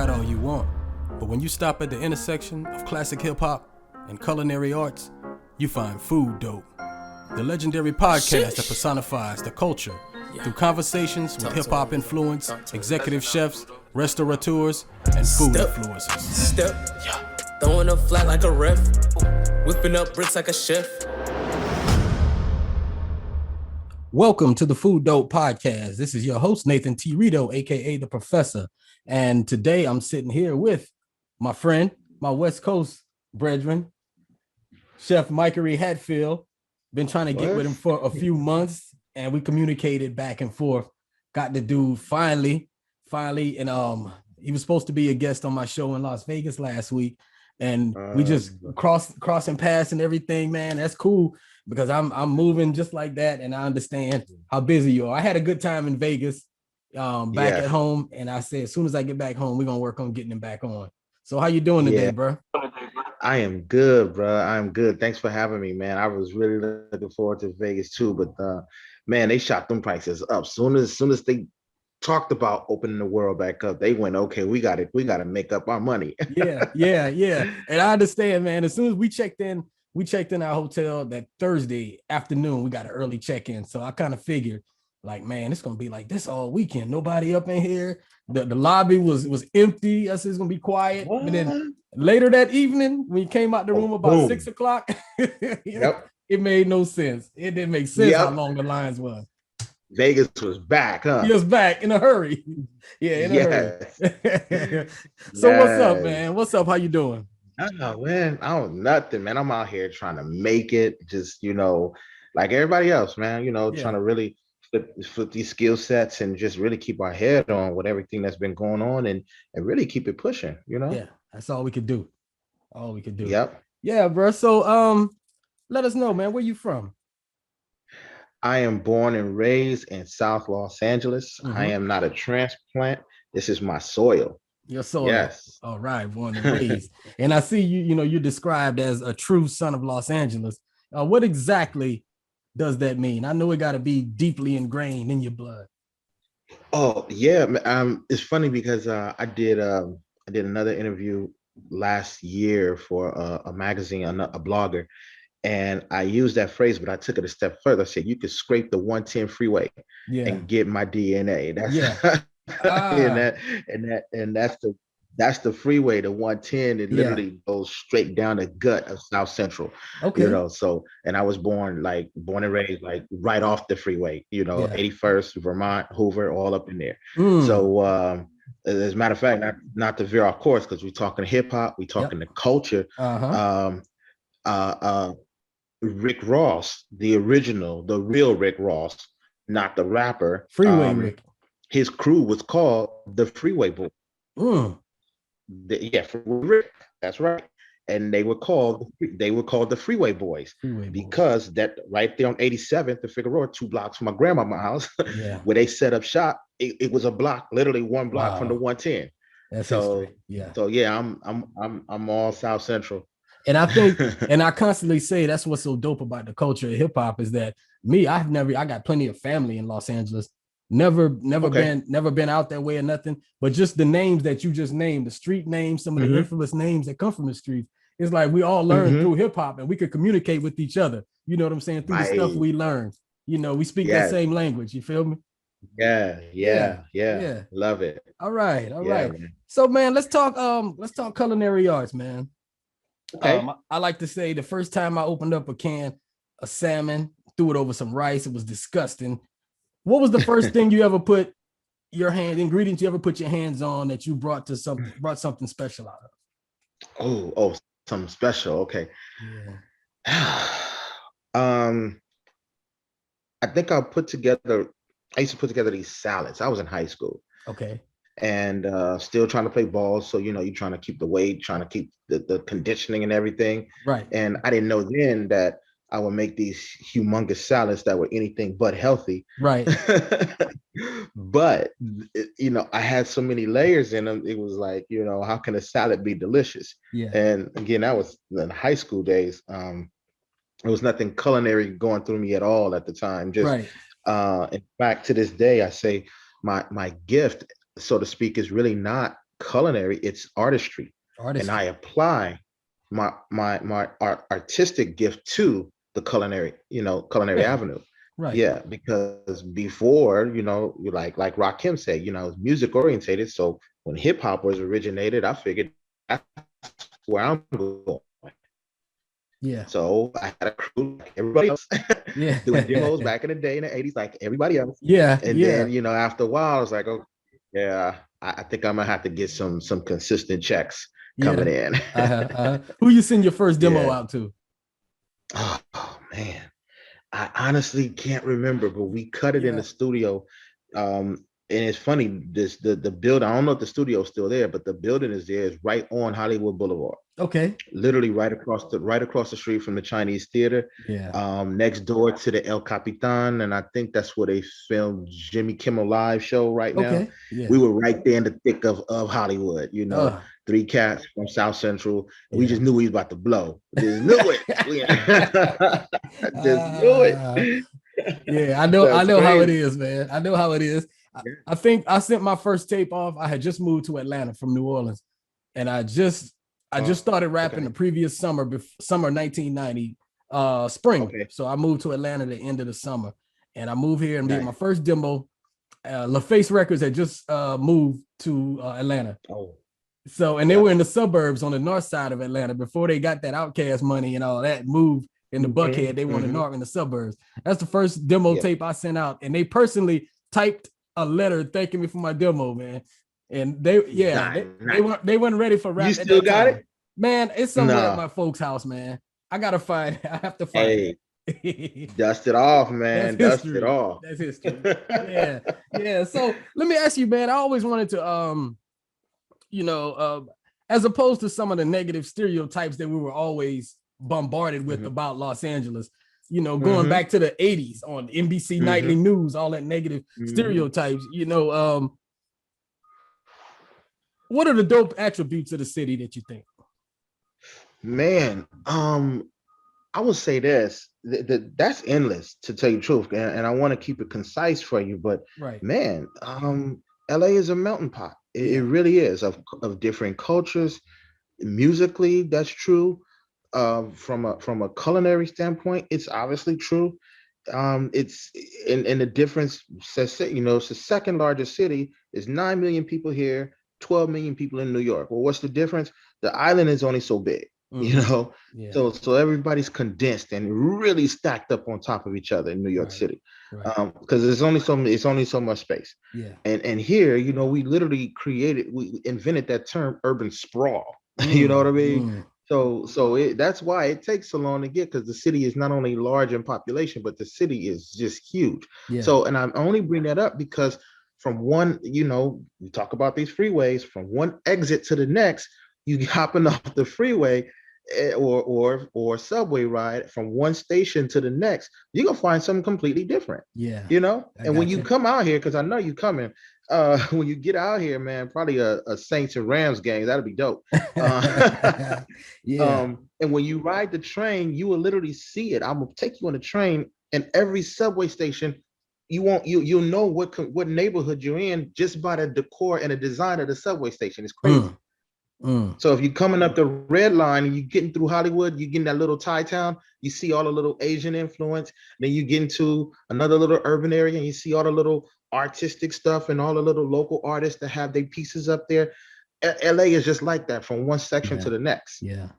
try it all you want, but when you stop at the intersection of classic hip-hop and culinary arts, you find Food Dope, the legendary podcast that personifies the culture through conversations with hip-hop influence, executive chefs, restaurateurs, and food influencers. Throwing up flat like a ref, whipping up bricks like a chef. Welcome to the Food Dope Podcast. This is your host, Nathan T. Rideaux, aka The Professor. And today I'm sitting here with my friend, my West Coast brethren, Chef Mikery Hatfield. Been trying to get with him for a few months, and we communicated back and forth. Got the dude finally, and he was supposed to be a guest on my show in Las Vegas last week. And we just crossing paths and everything, man. That's cool because I'm moving just like that, and I understand how busy you are. I had a good time in Vegas, back at home, and I said as soon as I get back home, we're gonna work on getting him back on. So how you doing today, bro? I am good, bro. I'm good. Thanks for having me, man. I was really looking forward to Vegas too, but man, they shot them prices up. Soon as they talked about opening the world back up, they went, okay, we got to make up our money. yeah. And I understand, man. As soon as we checked in our hotel that Thursday afternoon. We got an early check-in. So I kind of figured, like, man, it's gonna be like this all weekend. Nobody up in here. The lobby was empty. I said it's gonna be quiet. What? And then later that evening, when you came out the room about 6 o'clock, it made no sense. It didn't make sense how long the lines was. Vegas was back, huh? He was back in a hurry. In a hurry. So what's up, man? What's up? How you doing? Oh, man, I don't nothing, man. I'm out here trying to make it, just, like everybody else, man, trying to really flip these skill sets and just really keep our head on with everything that's been going on and really keep it pushing, Yeah, that's all we could do. Yep. Yeah, bro. So let us know, man, where you from? I am born and raised in South Los Angeles. Mm-hmm. I am not a transplant. This is my soil. Your soil. Yes. All right, born and raised. And I see you're described as a true son of Los Angeles. What exactly does that mean? I know it got to be deeply ingrained in your blood. Oh yeah, it's funny because I did another interview last year for a magazine, a blogger, and I used that phrase, but I took it a step further. I said you could scrape the 110 freeway and get my DNA. That's the freeway, the 110. It literally goes straight down the gut of South Central. Okay. So, and I was born and raised like right off the freeway, 81st, Vermont, Hoover, all up in there. So as a matter of fact, not to veer off course, because we're talking hip hop, we're talking the culture. Rick Ross, the real Rick Ross, not the rapper. Freeway Rick. His crew was called the Freeway Boys. Rick, that's right. And they were called the Freeway Boys because that right there on 87th, the Figueroa, 2 blocks from my grandma's house, where they set up shop. It was a block, literally 1 block from the 110. That's so history. So I'm all South Central. And I think, and I constantly say that's what's so dope about the culture of hip hop is that I got plenty of family in Los Angeles. Never been out that way or nothing, but just the names that you just named, the street names, some of the infamous names that come from the streets. It's like we all learn through hip hop, and we could communicate with each other. You know what I'm saying? Through the stuff we learn. We speak that same language. You feel me? Yeah. Love it. All right. Man. So, man, let's talk culinary arts, man. Okay. I like to say the first time I opened up a can of salmon, threw it over some rice, it was disgusting. What was the first thing you ever put ingredients you ever put your hands on that you brought something special out of? Oh, something special. Okay. Yeah. I think I used to put together these salads. I was in high school. Okay. And still trying to play ball. So, you're trying to keep the weight, trying to keep the conditioning and everything. Right. And I didn't know then that I would make these humongous salads that were anything but healthy. Right. But, I had so many layers in them. It was like, how can a salad be delicious? Yeah. And again, that was in high school days. There was nothing culinary going through me at all at the time. Just, in fact, to this day, I say my gift, so to speak, is really not culinary, it's artistry. And I apply my artistic gift to the culinary, culinary avenue. Right. Yeah, because before, like Rakim said, it's music orientated. So when hip hop was originated, I figured that's where I'm going. Yeah. So I had a crew like everybody else, Yeah. doing demos back in the day in the 80s, like everybody else. Yeah. And yeah. then, after a while, I was like, oh, yeah, I think I'm gonna have to get some consistent checks coming in. Who you send your first demo Yeah. out to? Oh man, I honestly can't remember, but we cut it in the studio. And it's funny, the building, I don't know if the studio is still there, but the building is there, is right on Hollywood Boulevard. Okay. Literally right across the street from the Chinese theater. Yeah. Next door to the El Capitan, and I think that's where they filmed Jimmy Kimmel Live show right now. Okay. Yeah. We were right there in the thick of Hollywood, three cats from South Central. And we just knew we was about to blow. Just knew it. Just knew it. Yeah, I know how it is, man. I know how it is. I think I sent my first tape off. I had just moved to Atlanta from New Orleans, and I just started rapping the previous summer 1990 spring. Okay. So I moved to Atlanta the end of the summer, and I moved here and made my first demo. LaFace Records had just moved to Atlanta. Oh. So, and they were in the suburbs on the north side of Atlanta before they got that Outkast money and all that moved in the Buckhead. They were in the suburbs. That's the first demo tape I sent out, and they personally typed a letter thanking me for my demo, man. And they weren't ready for rap. You still got it, man? It's somewhere at my folks' house, man. I gotta find it. I have to find it. Dust it off, man. Dust it off. That's history. Yeah. So let me ask you, man. I always wanted to, as opposed to some of the negative stereotypes that we were always bombarded with about Los Angeles. Going back to the 80s on NBC Nightly News, all that negative stereotypes, what are the dope attributes of the city that you think? Man, I would say this, that's endless, to tell you the truth. And I want to keep it concise for you, but man, LA is a melting pot. It really is of different cultures. Musically, that's true. From a culinary standpoint, it's obviously true. It's in the difference, it's the second largest city. Is 9 million people here, 12 million people in New York. Well, what's the difference? The island is only so big, so everybody's condensed and really stacked up on top of each other in New York City, because there's only so much space. And here, we literally we invented that term, urban sprawl. You know what I mean? So that's why it takes so long to get, because the city is not only large in population, but the city is just huge. So, and I only bring that up because from one, we talk about these freeways, from one exit to the next, you hopping off the freeway or subway ride from one station to the next, you're gonna find something completely different. And when you come out here, because I know you coming, when you get out here, man, probably a Saints and Rams game, that'll be dope. And when you ride the train, you will literally see it. I'm gonna take you on the train, and every subway station, you'll know what neighborhood you're in just by the decor and the design of the subway station. It's crazy. So if you're coming up the red line and you're getting through Hollywood, you get in that little Thai town, you see all the little Asian influence. Then you get into another little urban area and you see all the little artistic stuff and all the little local artists that have their pieces up there. LA is just like that, from one section to the next. Yeah.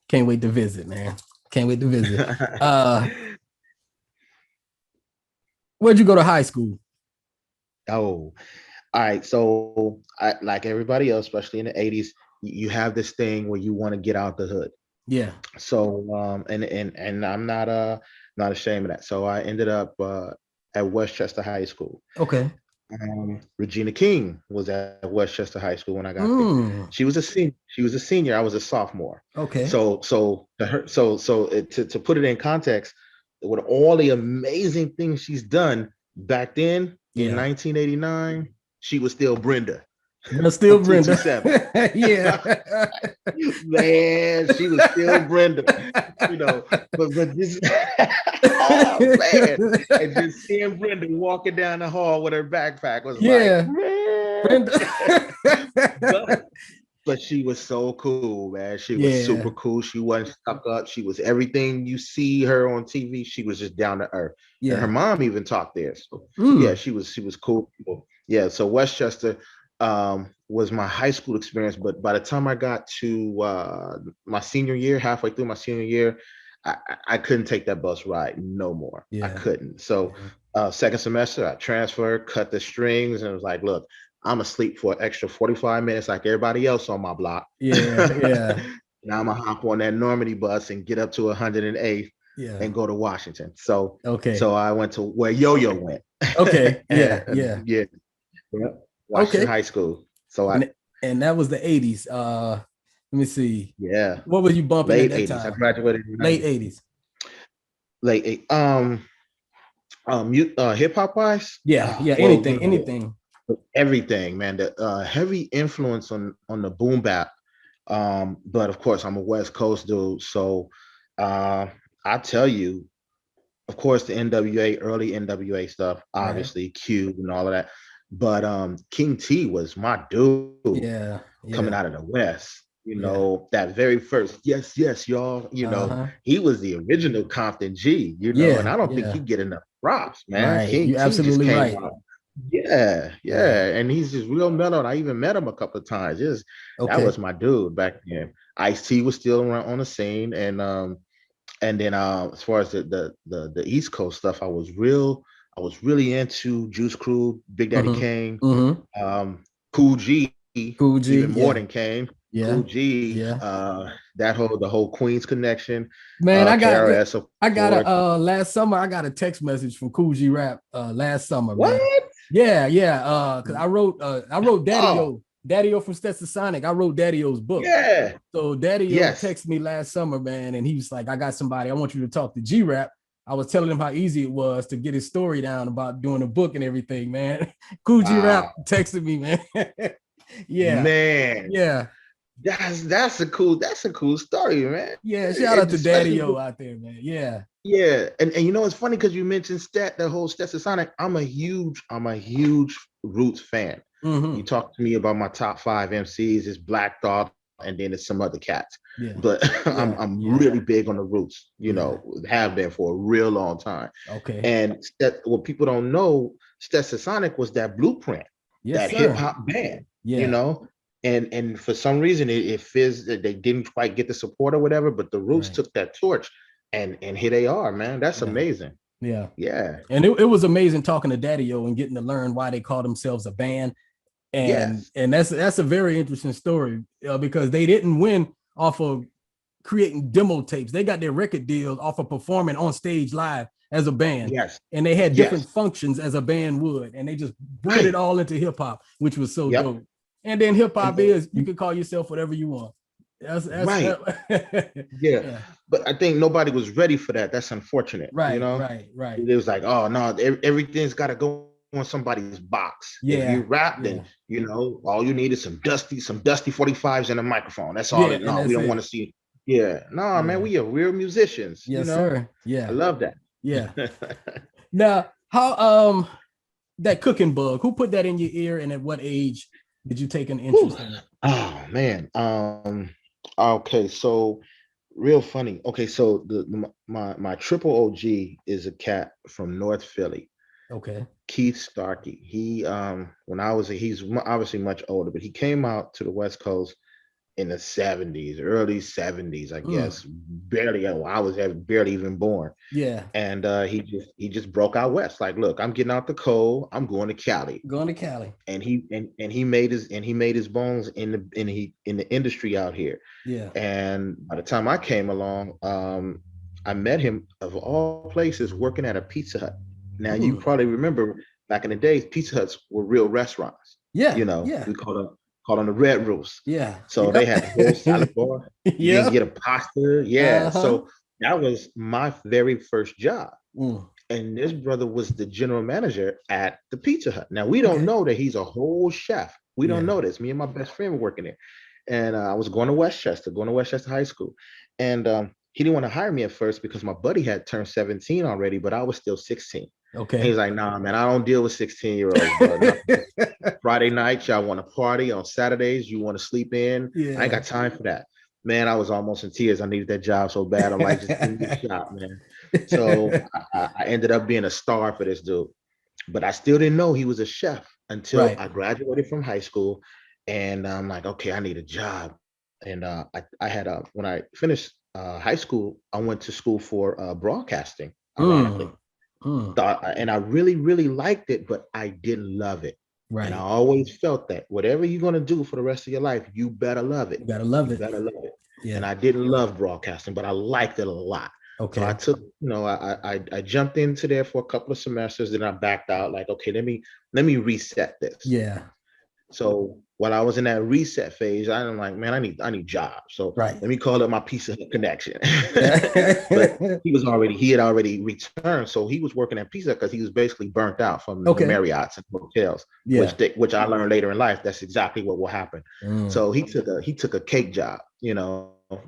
Can't wait to visit, man. Can't wait to visit. Where'd you go to high school? Oh, all right. So I, like everybody else, especially in the 80s, you have this thing where you want to get out the hood. Yeah. So and I'm not ashamed of that. So I ended up at Westchester High School. Okay. Regina King was at Westchester High School when I got there. She was a senior. I was a sophomore. Okay. So to put it in context, with all the amazing things she's done back then in 1989, she was still Brenda. Still Brenda. Yeah. Man, she was still Brenda. But this oh man. And just seeing Brenda walking down the hall with her backpack was like, man. but but she was so cool, man. She was super Yeah. cool. She wasn't stuck up. She was everything you see her on TV. She was just down to earth. And her Yeah. mom even talked there. So yeah, Mm. she was cool. Yeah. So Westchester was my high school experience. But by the time I got to my senior year, halfway through my senior year, I couldn't take that bus ride no more. I Yeah. couldn't. So Yeah. second semester, I transferred, cut the strings, and it was like, look, I'm asleep for an extra 45 minutes like everybody else on my block. Yeah. Yeah. Now I'm gonna hop on that Normandy bus and get up to 108th Yeah. and go to Washington. So Okay. I went to where Yo-Yo went. Okay. Yeah. And Yeah. yeah, Washington Okay. High School. So I And that was the 80s. Let me see. yeah, What were you bumping at late that 80s. I time? graduated in Late 90. 80s. Hip hop wise, Yeah. Yeah. well, Anything. Anything. everything, man. The heavy influence on the boom bap. But of course, I'm a West Coast dude, so uh, I tell you, of course, the NWA, early NWA stuff, Right. obviously Cube and all of that. But King T was my dude Yeah. coming Yeah. out of the West. Yeah. That very first, yes, yes, y'all. Uh-huh. He was the original Compton G. And Yeah. I don't think he Yeah. get enough props, man. Right. King You're T just absolutely came right. out. Yeah, Yeah. yeah, and he's just real mellow. And I even met him a couple of times. Just that Okay. was my dude back then. Ice-T was still around on the scene, and then as far as the East Coast stuff, I was really into Juice Crew, Big Daddy Mm-hmm. Kane, Mm-hmm. Cool G, Cool G. even more Yeah. than Kane. Yeah. Cool G, Yeah. the whole Queens connection, Man, KRS of I got a course. last summer I got a text message from Cool G Rap last summer, man. What? Yeah, yeah. Cause I wrote Oh, Daddy O from Sonic. I wrote Daddy O's book. yeah. So Daddy O Yes. texted me last summer, man, and he was like, I got somebody, I want you to talk to G Rap. I was telling him how easy it was to get his story down about doing a book and everything, man. Cool G Rap Wow. texted me, man. Yeah, Man. yeah, That's a cool story, man. yeah. Shout out And to Daddy especially O out there, man. Yeah. yeah, and it's funny because you mentioned the whole Stetson Sonic. I'm a huge Roots fan. You Mm-hmm. talk to me about my top 5 MCs, it's Black Thought, and then it's some other cats. Yeah. But Yeah. I'm Yeah. really big on the Roots. Yeah. Have been for a real long time. Okay. And what people don't know, Stetson Sonic was that blueprint, Yes, that hip sir. hop band. You Yeah. know, and for some reason it feels that they didn't quite get the support or whatever. But the Roots Right. took that torch, and here they are, man. That's Yeah. amazing. Yeah. Yeah. And it was amazing talking to Daddy O and getting to learn why they call themselves a band. And Yes. that's a very interesting story because they didn't win off of creating demo tapes. They got their record deals off of performing on stage live as a band. Yes. And they had different Yes. functions as a band would. And they just brought it Right. all into hip hop, which was so Yep. dope. And then hip hop And is you can call yourself whatever you want. That's right. yeah. Yeah. But I think nobody was ready for that. That's unfortunate. Right, right. It was like, oh no, everything's got to go on somebody's box. If Yeah. you rap, then all you need is some dusty 45s and a microphone. That's all. Yeah, and No, we that's don't it. want to see. Yeah, no, man, Yeah. we are real musicians. Yes, sir. I Yeah. love that. Yeah. Now, how that cooking bug, who put that in your ear and at what age did you take an interest in it? Oh man. Okay, so real funny. Okay, so my triple OG is a cat from North Philly, Okay. Keith Starkey. He's obviously much older, but he came out to the West Coast in the 70s, early 70s, I guess. Barely, I was barely even born. Yeah. And he just broke out west. Like, look, I'm getting out the cold. I'm going to Cali. Going to Cali. And he made his bones in the industry out here. Yeah. And by the time I came along, I met him of all places working at a Pizza Hut. Now you probably remember back in the days, Pizza Huts were real restaurants. Yeah. We called them the Red Roofs. Yeah. So they had a whole salad bar. You can get a pasta. Yeah. So that was my very first job. And this brother was the general manager at the Pizza Hut. Now we don't know that he's a whole chef. We don't know this. Me and my best friend were working there. And I was going to Westchester High School. And he didn't want to hire me at first because my buddy had turned 17 already, but I was still 16. Okay. He's like, nah, man, I don't deal with 16-year-olds, bro. No. Friday nights, y'all want to party. On Saturdays, you want to sleep in. I ain't Yeah. got time for that. Man, I was almost in tears. I needed that job so bad. I'm like, just give me a shot, man. So I ended up being a star for this dude. But I still didn't know he was a chef until Right. I graduated from high school. And I'm like, okay, I need a job. And I had when I finished high school, I went to school for broadcasting, ironically. Mm. Mm. And I really, really liked it, but I didn't love it. And I Right. always felt that whatever you're going to do for the rest of your life, you better love it. You gotta love You it. better love it. And Yeah. I didn't love broadcasting, but I liked it a lot. So I Okay. took, I jumped into there for a couple of semesters, then I backed out. Like, okay, let me reset this. Yeah. So while I was in that reset phase, I'm like, man, I need jobs. So Right. let me call up my Pizza Hut connection. But Yeah. he had already returned. So he was working at Pizza because he was basically burnt out from the Okay. Marriotts and hotels, Yeah. which I learned later in life. That's exactly what will happen. Mm. So he took a cake job,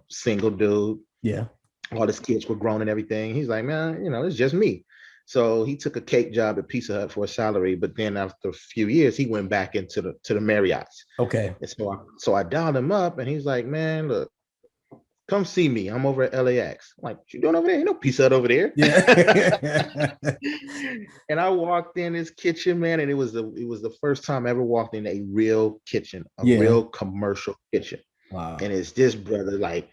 single dude. Yeah. All his kids were grown and everything. He's like, man, it's just me. So he took a cake job at Pizza Hut for a salary, but then after a few years, he went back into the Marriotts. Okay. And so I dialed him up, and he's like, man, look, come see me. I'm over at LAX. I'm like, what you doing over there? You know Pizza Hut over there. Yeah. And I walked in his kitchen, man, and it was the first time I ever walked in a real kitchen, a Yeah. real commercial kitchen. Wow. And it's this brother, like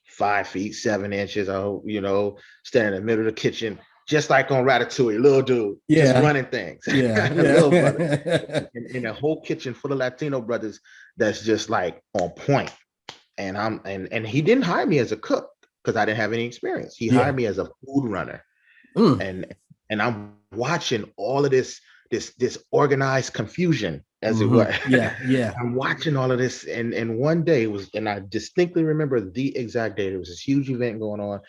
5 feet 7 inches, standing in the middle of the kitchen, just like on Ratatouille, little dude, just Yeah. running things. Yeah. Little brother. Yeah. In a whole kitchen full of Latino brothers that's just like on point. And he didn't hire me as a cook because I didn't have any experience. He hired Yeah. me as a food runner. Mm. And I'm watching all of this organized confusion, as it Mm-hmm. were. Yeah. Yeah. I'm watching all of this, and one day and I distinctly remember the exact day. There was this huge event going on,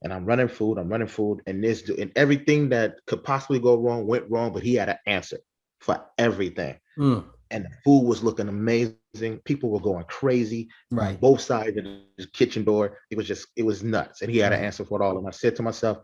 and I'm running food, and everything that could possibly go wrong went wrong, but he had an answer for everything. Mm. And the food was looking amazing. People were going crazy on Right. both sides of the kitchen door. It was nuts, and he had an Right. answer for it all. And I said to myself,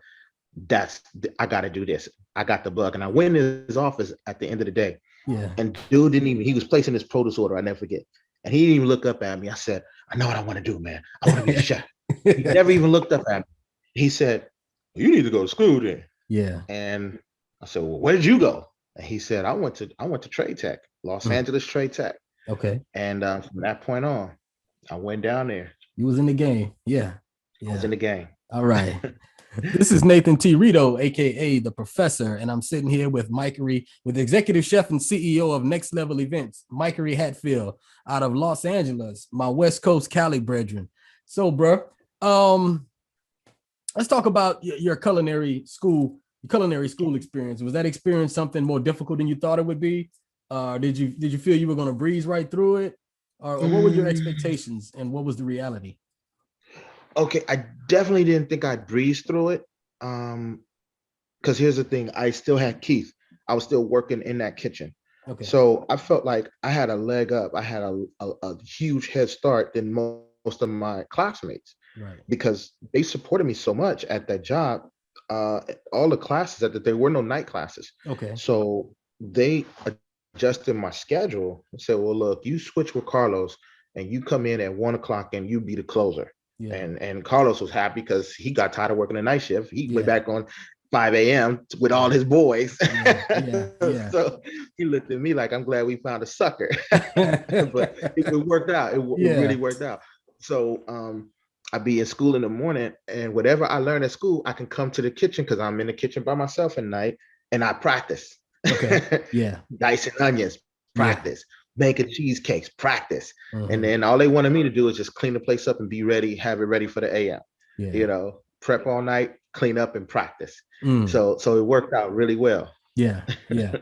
I got to do this. I got the bug. And I went in his office at the end of the day, Yeah. and dude he was placing his produce order. I never forget. And he didn't even look up at me. I said, I know what I want to do, man. I want to be a chef. He never even looked up at me. He said, you need to go to school then. Yeah. And I said, well, where did you go? And he said, I went to Trade Tech, Los Angeles Trade Tech. Okay. And from that point on, I went down there. You was in the game. Yeah. I was in the game. All right. This is Nathan T. Rideaux, aka the Professor, and I'm sitting here with Executive Chef and CEO of Next Level Events, Mikery Hatfield, out of Los Angeles, my West Coast Cali brethren. So, bro, let's talk about your culinary school experience. Was that experience something more difficult than you thought it would be? Did you feel you were going to breeze right through it, or what were your expectations and what was the reality? Okay, I definitely didn't think I'd breeze through it. Because here's the thing, I still had Keith. I was still working in that kitchen. Okay. So I felt like I had a leg up. I had a huge head start than most of my classmates. Right. Because they supported me so much at that job. All the classes that there were no night classes. Okay. So they adjusted my schedule and said, well, look, you switch with Carlos and you come in at 1:00 and you be the closer. Yeah. And Carlos was happy because he got tired of working the night shift. He went back on 5 a.m. with all his boys. Yeah. So he looked at me like, I'm glad we found a sucker. But it worked out. It really worked out. So I'd be in school in the morning, and whatever I learned at school, I can come to the kitchen because I'm in the kitchen by myself at night, and I practice. Okay. Yeah. Dicing onions, practice. Making cheesecakes, practice. And then all they wanted me to do is just clean the place up and be ready, have it ready for the AM. Yeah. Prep all night, clean up and practice. So it worked out really well. Yeah. Yeah.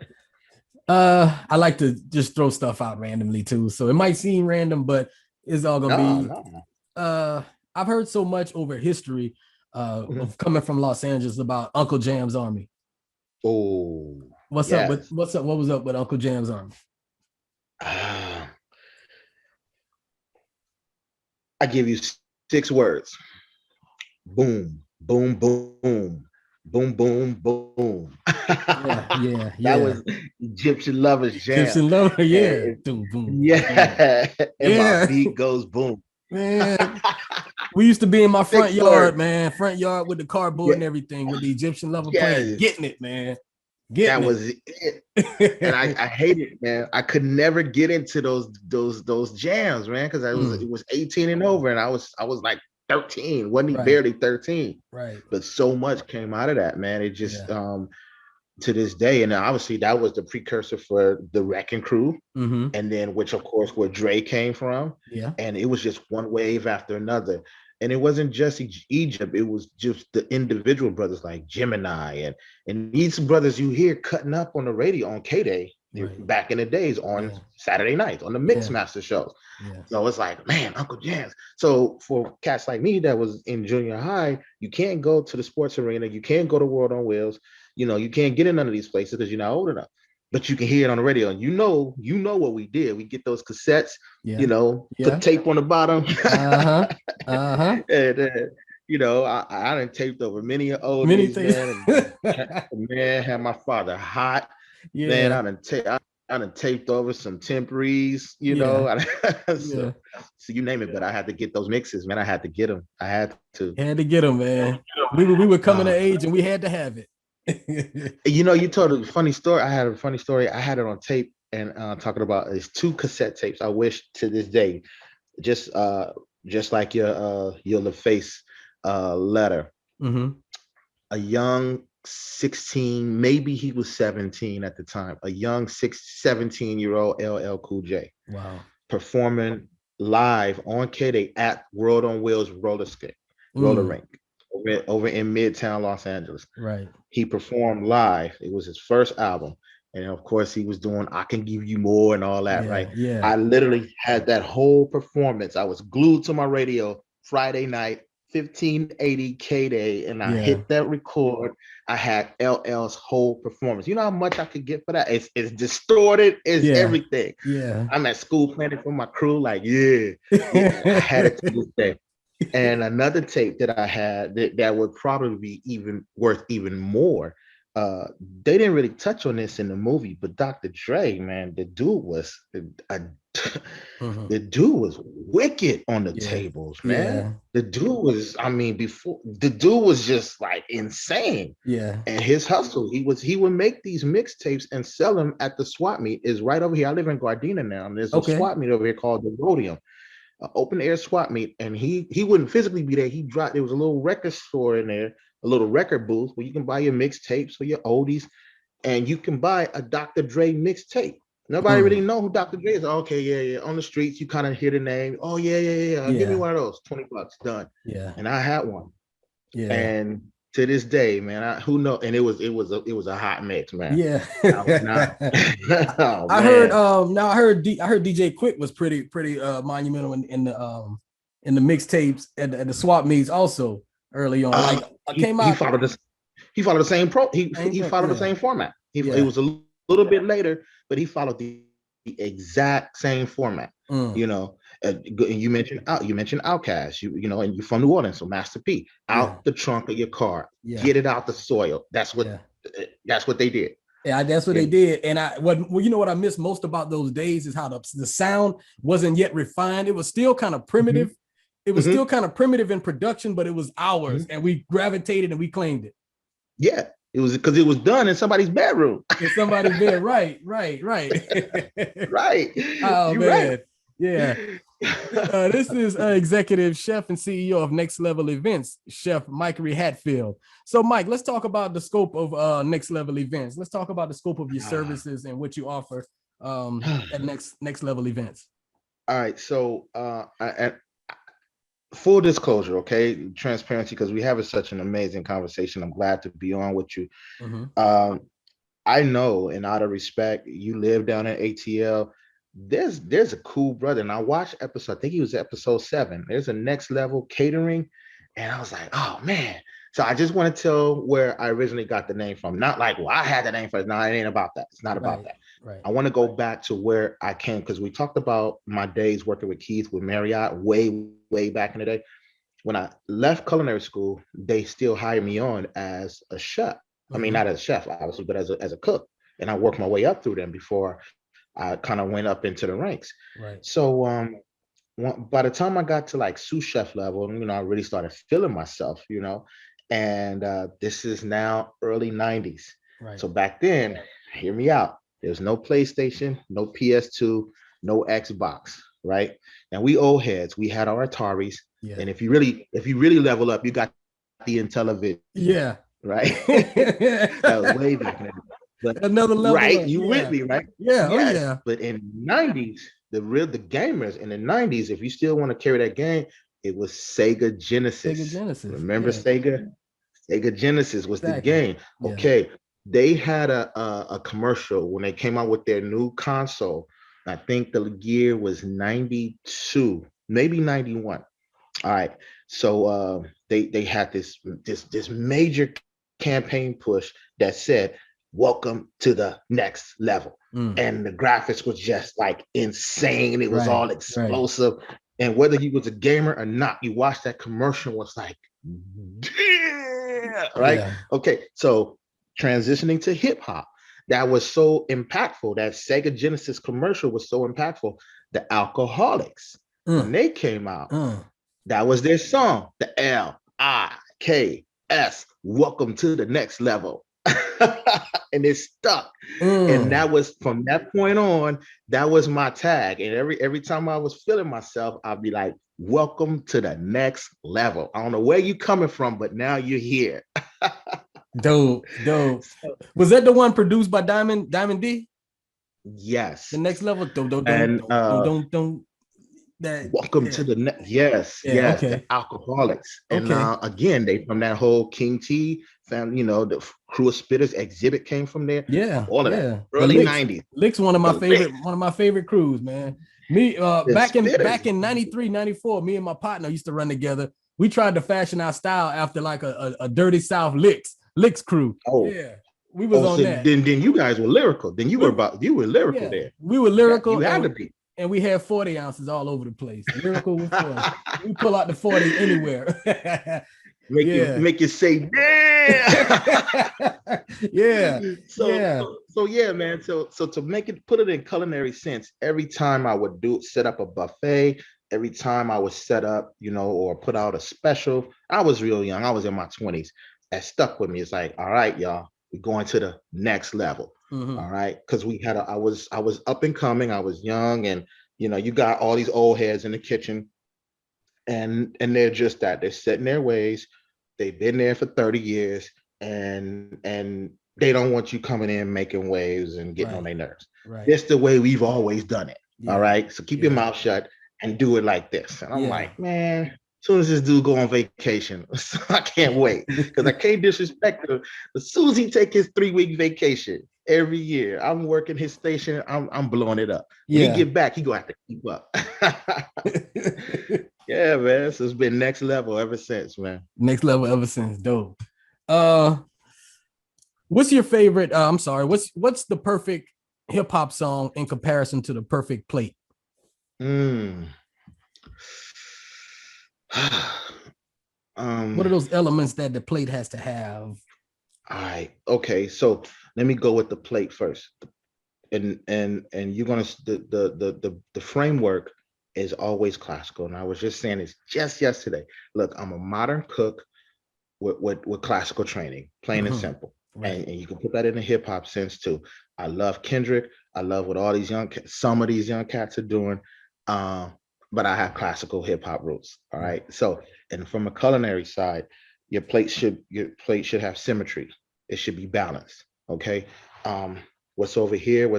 I like to just throw stuff out randomly too. So it might seem random, but it's all gonna be. I've heard so much over history of coming from Los Angeles about Uncle Jam's Army. Oh, what's up? What was up with Uncle Jam's Army? I give you 6 words. Boom, boom, boom, Boom, boom, boom. Yeah, yeah, That yeah. was Egyptian Lovers Jam. Egyptian lover, yeah. And Boom, boom, boom. yeah, and my Yeah, beat goes boom. man. We used to be in my Big front Slur. yard, man. Front yard with the cardboard Yeah, and everything, with the Egyptian lover playing, yes, getting it, man. that Getting was it. And it. I hate it, man. I could never get into those jams, man, because I was Mm, it was 18 and over, and I was like 13, wasn't he right, barely 13? right. But so much came out of that, man. It Yeah. just to this day, and obviously that was the precursor for the Wrecking Crew, Mm-hmm. and then which of course where Dre came from, Yeah. and it was just one wave after another. And it wasn't just Egypt, it was just the individual brothers like Gemini and these brothers you hear cutting up on the radio on K-Day Right. back in the days on Yeah. Saturday nights on the Yeah. Mixmaster shows. Yeah. So it's like, man, Uncle Jams. So for cats like me that was in junior high, you can't go to the sports arena, you can't go to World on Wheels, you can't get in none of these places because you're not old enough. But you can hear it on the radio, and you know what we did. We get those cassettes, Yeah. put Yeah. tape on the bottom, Uh-huh. Uh-huh. and I done taped over many Many oldies, things. man, and man had my father hot. Man, Yeah. I done taped over some temporaries, Yeah. so, Yeah. so you name it, but I had to get those mixes, man. I had to get them. I had to. Had to get them, man. We were coming of Uh, age and we had to have it. you told a funny story. I had a funny story. I had it on tape and talking about it's two cassette tapes. I wish to this day, just just like your LaFace letter, Mm-hmm. a young 16, maybe he was 17 at the time, a young 17-year-old LL Cool J Wow. performing live on K-Day at World on Wheels roller Mm, rink over in Midtown Los Angeles. right. He performed live. It was his first album. And of course, he was doing I Can Give You More and all that, Yeah. right? Yeah. I literally had that whole performance. I was glued to my radio Friday night, 1580 K-Day, and I Yeah. hit that record. I had LL's whole performance. You know how much I could get for that? It's distorted, it's Yeah. everything. Yeah. I'm at school planning for my crew, like, yeah, I had it to this day. And another tape that I had that would probably be even worth even more. Uh, they didn't really touch on this in the movie, but Dr. Dre, man, a, Mhm. the dude was wicked on the Yeah. tables, man. Yeah. The dude was, I mean, before the dude was just like insane. Yeah. And his hustle, he would make these mixtapes and sell them at the swap meet. Is right over here. I live in Gardena now, and there's a Okay. swap meet over here called the Rhodium, open air swap meet, and he wouldn't physically be there. He dropped. There was a little record store in there, a little record booth where you can buy your mixtapes or your oldies, and you can buy a Dr. Dre mixtape. Nobody really Mm. know who Dr. Dre is. Okay, yeah, yeah. On the streets, you kind of hear the name. Oh yeah, yeah, yeah. Give me Yeah. one of those. $20 done. Yeah. And I had one. Yeah. And to this day, man, who know? And it was a hot mix, man. Yeah. I was not. Oh I heard man. now I heard DJ Quik was pretty monumental in the mixtapes at the swap meets also early on. Like I came He out followed this. He followed the same he followed the yeah. same format. It Yeah. was a little bit later, but he followed the exact same format. Mm, You know, and you mentioned Outkast. And you're from New Orleans, so Master P, yeah. out the trunk of your car, Yeah. get it out the soil. That's what Yeah. they did. Yeah, that's what they And did. And you know what I miss most about those days is how the sound wasn't yet refined. It was still kind of primitive. It was mhm, still kind of primitive in production, but it was ours, mhm. and we gravitated and we claimed it. Yeah, it was because it was done in somebody's bedroom. In somebody's bed, right, right, right. Right, Oh you're right. man, yeah. This is Executive Chef and CEO of Next Level Events, Chef Mikery Hatfield. So, Mike, let's talk about the scope of Next Level Events. Let's talk about the scope of your services and what you offer at Next Level Events. All right, so full disclosure, okay, transparency, because we have such an amazing conversation. I'm glad to be on with you. Mm-hmm. I know, and out of respect, you live down in ATL. There's a cool brother, and I watched episode. I think he was episode 7. There's a Next Level Catering, and I was like, oh man. So I just want to tell where I originally got the name from. Not like, well, I had the name first. No, it ain't about that. It's not about that. Right. I want to go back to where I came because we talked about my days working with Keith with Marriott way back in the day. when I left culinary school, they still hired me on as a chef. I mean, not as a chef, obviously, but as a cook. And I worked my way up through them before I kind of went up into the ranks. Right. So by the time I got to like sous chef level, I really started feeling myself, and this is now early 90s. Right. So back then, hear me out. There's no PlayStation, no PS2, no Xbox, right? And we old heads, we had our Ataris. Yeah. And if you really level up, you got the Intellivision. Yeah. Right. That was way back then. But another level. Right. You with me, right? Yeah. Yes. Oh, yeah. But in the 90s, the gamers in the 90s, if you still want to carry that game, it was Sega Genesis. Sega Genesis. Remember Sega? Sega Genesis was the game. Yeah. Okay. They had a commercial when they came out with their new console. I think the year was 92, maybe 91. All right. So they had this major campaign push that said, "Welcome to the next level." And the graphics was just like insane. It was all explosive. Right. And whether you was a gamer or not, you watched that commercial, was like, yeah, right? Yeah. Okay. So transitioning to hip hop, that was so impactful. That Sega Genesis commercial was so impactful. The Alcoholics, when they came out, that was their song, the LIKS, welcome to the next level. And it stuck. And that was, from that point on, that was my tag. And every time I was feeling myself, I'd be like, welcome to the next level. I don't know where you coming from, but now you're here. Dope. Was that the one produced by Diamond D? Yes. The next level. Welcome to the next. Yes. Okay. The Alcoholics. And again, they from that whole King T family, the crew of spitters. Exhibit came from there. Yeah. All of that. Early 90s. Lick's one of my favorite crews, man. Me back in 93, 94, me and my partner used to run together. We tried to fashion our style after like a Dirty South Licks crew. Oh yeah, we was on that. Then you guys were lyrical. Then you were lyrical there. We were lyrical. You had to be. And we had 40 ounces all over the place. Lyrical with 40. We pull out the 40 anywhere. Make you say, yeah. Yeah. So yeah, man. So to put it in culinary sense, every time I would set up a buffet, every time I would set up, or put out a special, I was real young. I was in my 20s. That stuck with me. It's like, all right, y'all, we're going to the next level. Mm-hmm. All right. Because I was up and coming. I was young, and you got all these old heads in the kitchen, and they're just that. They're set in their ways. They've been there for 30 years, and they don't want you coming in making waves and getting on their nerves. Right. That's the way we've always done it. Yeah. All right. So keep your mouth shut and do it like this. And I'm like, man, as soon as this dude go on vacation, I can't wait, because I can't disrespect him. As soon as he take his 3-week vacation every year, I'm working his station. I'm blowing it up. When he get back, he gonna have to keep up. Yeah, man. So it's been next level ever since, man. Next level ever since. Dope. What's your favorite? What's the perfect hip hop song in comparison to the perfect plate? What are those elements that the plate has to have? All right. Okay. So let me go with the plate first. And you're gonna the framework is always classical. And I was just saying this just yesterday. Look, I'm a modern cook with classical training, plain and simple. Right. And you can put that in the hip hop sense too. I love Kendrick. I love what all these some of these young cats are doing. But I have classical hip hop roots. All right. So, and from a culinary side, your plate should have symmetry. It should be balanced. Okay. What's over here,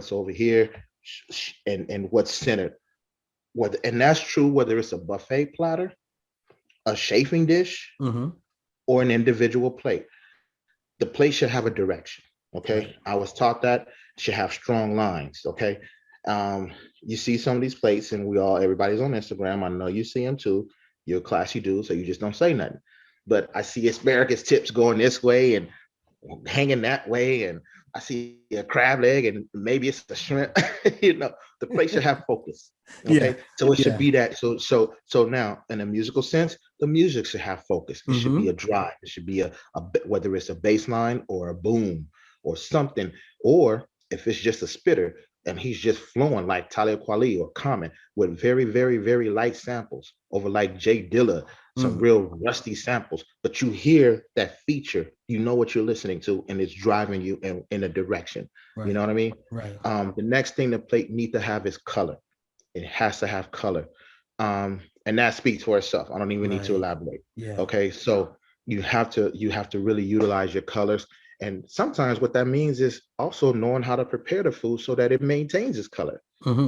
and what's centered. And that's true whether it's a buffet platter, a chafing dish, or an individual plate. The plate should have a direction. Okay. Right. I was taught that it should have strong lines. Okay. You see some of these plates, and everybody's on Instagram. I know you see them too. You're a classy dude, so you just don't say nothing. But I see asparagus tips going this way and hanging that way, and I see a crab leg and maybe it's a shrimp. You know, the plate should have focus. Okay. Yeah. So it should Yeah. be that. So now in a musical sense, the music should have focus. It should be a drive. It should be whether it's a bass line or a boom or something, or if it's just a spitter and he's just flowing like Talib Kweli or Common with very, very, very light samples over like Jay Dilla, some real rusty samples, but you hear that feature, you know what you're listening to, and it's driving you in a direction. Right. You know what I mean? Right. The next thing the plate need to have is color. It has to have color. And that speaks for itself. I don't even need to elaborate. Yeah. Okay. So you have to really utilize your colors. And sometimes what that means is also knowing how to prepare the food so that it maintains its color.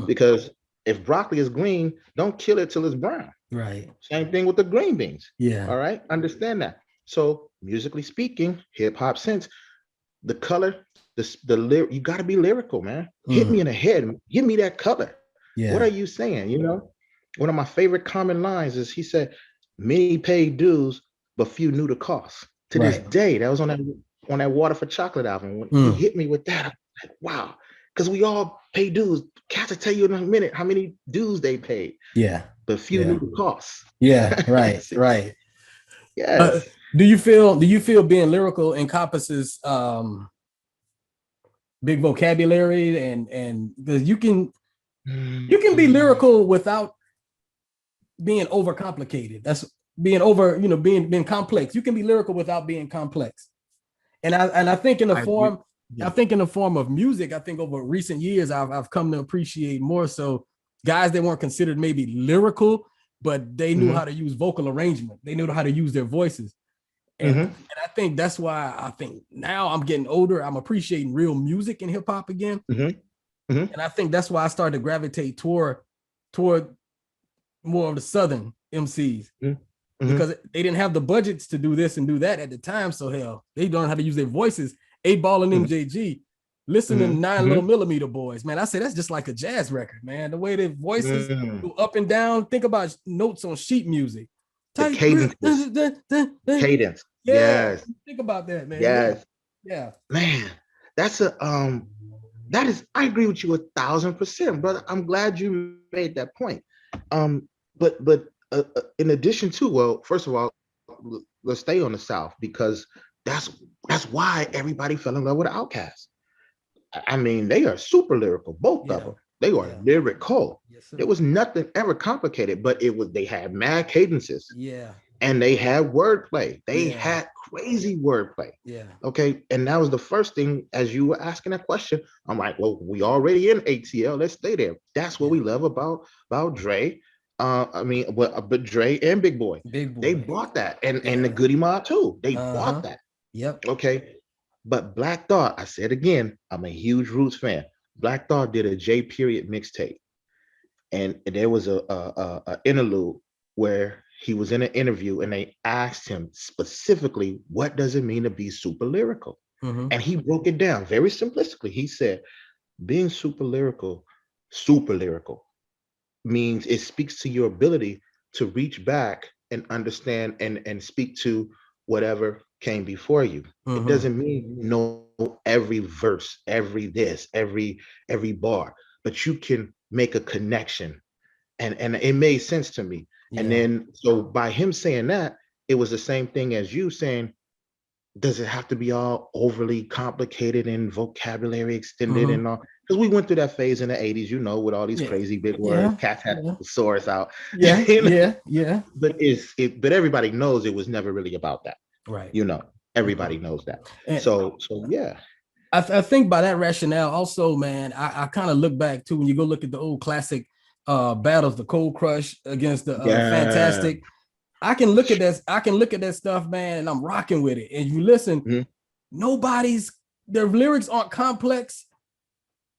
Because if broccoli is green, don't kill it till it's brown. Right. Same thing with the green beans. Yeah. All right. Understand that. So musically speaking, hip hop sense, the color, the you got to be lyrical, man. Hit me in the head. Give me that color. Yeah. What are you saying? You know, one of my favorite common lines is he said, many paid dues, but few knew the cost. To this day, that was on that Water for Chocolate album. When he hit me with that, I'm like, wow. Because we all pay dues. Cats will tell you in a minute how many dues they paid. Yeah. But few knew the costs. Yeah. Right. Right. Yes. Do you feel being lyrical encompasses big vocabulary and because you can be lyrical without being overcomplicated. That's being being complex. You can be lyrical without being complex. And I think in the form, I think in the form of music, I think over recent years, I've come to appreciate more so guys that weren't considered maybe lyrical, but they knew how to use vocal arrangement. They knew how to use their voices. And I think that's why I think now I'm getting older, I'm appreciating real music in hip hop again. And I think that's why I started to gravitate toward more of the Southern MCs. Because they didn't have the budgets to do this and do that at the time. So hell, they learned how to use their voices. 8Ball and MJG, listening to 9mm Boys, man. I say that's just like a jazz record, man. The way their voices go up and down. Think about notes on sheet music. The cadence. Yeah. Yes. Think about that, man. Yes. Yeah. Man, that's I agree with you 1,000%, brother. I'm glad you made that point. But in addition to, well, first of all, let's stay on the South because that's why everybody fell in love with Outkast. I mean, they are super lyrical, both of them. They are lyrical. Yes, sir. There was nothing ever complicated, but they had mad cadences. Yeah. And they had wordplay. They had crazy wordplay. Yeah. Okay. And that was the first thing as you were asking that question. I'm like, well, we already in ATL. Let's stay there. That's what we love about Dre. But Dre and Big Boy. They bought that. And the Goody Mob too. They bought that. Yep. Okay. But Black Thought, I said again, I'm a huge Roots fan. Black Thought did a J period mixtape. And there was a interlude where he was in an interview and they asked him specifically, what does it mean to be super lyrical? And he broke it down very simplistically. He said, being super lyrical means it speaks to your ability to reach back and understand and speak to whatever came before you. It doesn't mean you know every verse, every this, every bar, but you can make a connection. And it made sense to me. Yeah. And then, so by him saying that, it was the same thing as you saying, does it have to be all overly complicated and vocabulary extended and all? Because we went through that phase in the 80s, you know, with all these crazy big words. Cats had the thesaurus out. Yeah, yeah. But but everybody knows it was never really about that. Right. You know, everybody knows that. And so yeah. I think by that rationale also, man, I kind of look back too, when you go look at the old classic battles, the Cold Crush against the Fantastic. I can look at that stuff, man, and I'm rocking with it. And you listen, their lyrics aren't complex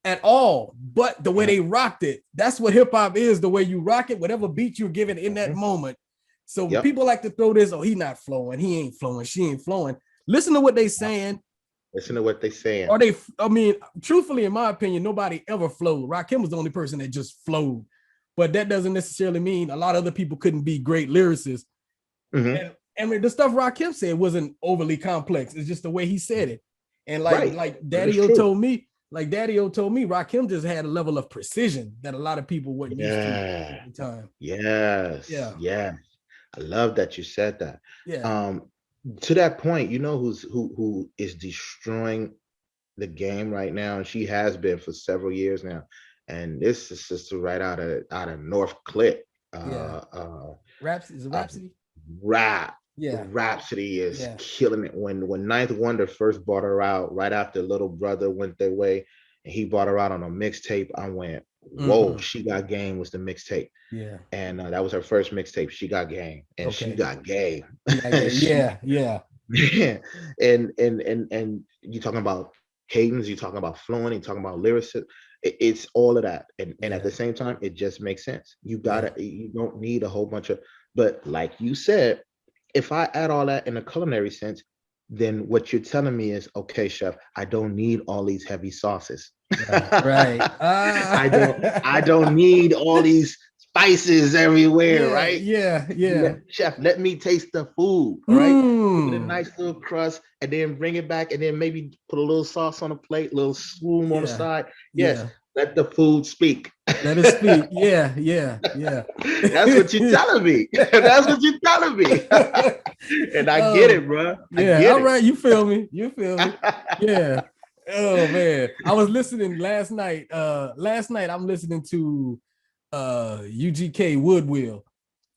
at all, but the way they rocked it, that's what hip hop is, the way you rock it, whatever beat you're given in that moment. So people like to throw this, he not flowing, he ain't flowing, she ain't flowing. Listen to what they saying. Listen to what they saying. Truthfully, in my opinion, nobody ever flowed. Rakim was the only person that just flowed. But that doesn't necessarily mean a lot of other people couldn't be great lyricists. And the stuff Rakim said wasn't overly complex. It's just the way he said it. And Right. like That is Daddy-O true. told me, Rakim just had a level of precision that a lot of people weren't used to Yeah. at the time. Yes. Yeah. Yeah. I love that you said that. Yeah. To that point, you know who is destroying the game right now, and she has been for several years now. And this is sister right out of North Clip. Yeah. Rhapsody is it Uh, Rhapsody? rap Yeah. Rhapsody is Yeah. killing it. When Ninth Wonder first brought her out, right after Little Brother went their way, and he brought her out on a mixtape, I went, whoa, She Got Game was the mixtape. Yeah. And that was her first mixtape, She Got Game. And she Okay. got game. Yeah. Yeah. And you talking about cadence, you talking about flowing, you talking about lyrics. It's all of that. And at the same time, it just makes sense. You don't need a whole bunch of, but like you said, if I add all that in a culinary sense, then what you're telling me is, okay, chef, I don't need all these heavy sauces. Right. I don't need all these spices everywhere, right? Yeah. Chef, let me taste the food, all right? Give it a nice little crust, and then bring it back, and then maybe put a little sauce on a plate, a little swoon on the side. Yes, let the food speak. Let it speak. Yeah. That's what you're telling me. That's what you're telling me. And I get it, bro. All right. You feel me? Yeah. Oh man. I was listening last night. I'm listening to UGK Woodwill.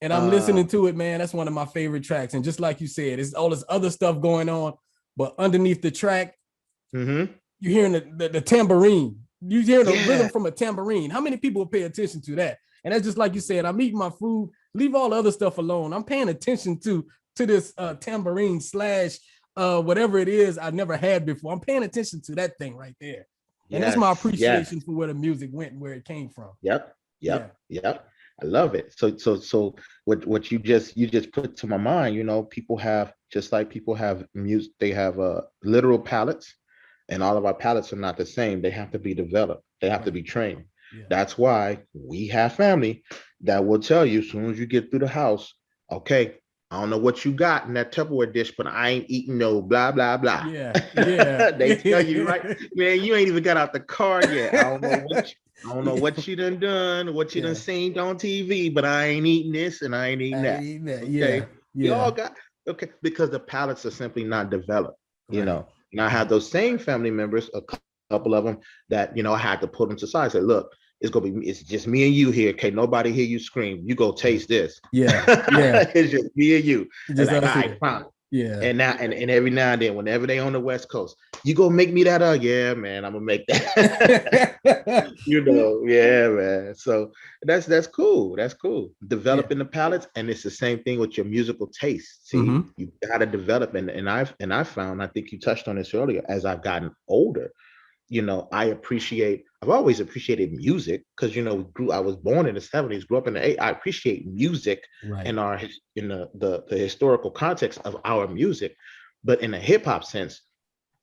And I'm listening to it, man. That's one of my favorite tracks. And just like you said, it's all this other stuff going on, but underneath the track, you're hearing the tambourine. You're hearing the rhythm from a tambourine. How many people pay attention to that? And that's just like you said, I'm eating my food, leave all the other stuff alone. I'm paying attention to this tambourine slash whatever it is I never had before. I'm paying attention to that thing right there. And that's my appreciation for where the music went and where it came from. Yep. I love it. So what you just put to my mind, people have, just like people have music, they have literal palates, and all of our palates are not the same. They have to be developed. They have to be trained. That's why we have family that will tell you as soon as you get through the house, okay, I don't know what you got in that Tupperware dish, but I ain't eating no blah, blah, blah. They tell you, right? Man, you ain't even got out the car yet. I don't know what you done, what you done seen on TV, but I ain't eating this and I ain't eating that. Okay? You all got, because the palates are simply not developed, And I have those same family members, a couple of them that, I had to put them to the side. I said, look, it's just me and you here. Okay, nobody hear you scream. You go taste this. It's just me and you. Just like, all right, fine. And now and every now and then, whenever they on the West Coast, you go make me that. Yeah, man, I'm gonna make that. Yeah, man. So that's cool. That's cool. Developing the palates, and it's the same thing with your musical taste. See, you gotta develop, and I've found, I think you touched on this earlier, as I've gotten older. I've always appreciated music because, I was born in the 70s, grew up in the 80s. I appreciate music in the historical context of our music, but in a hip hop sense,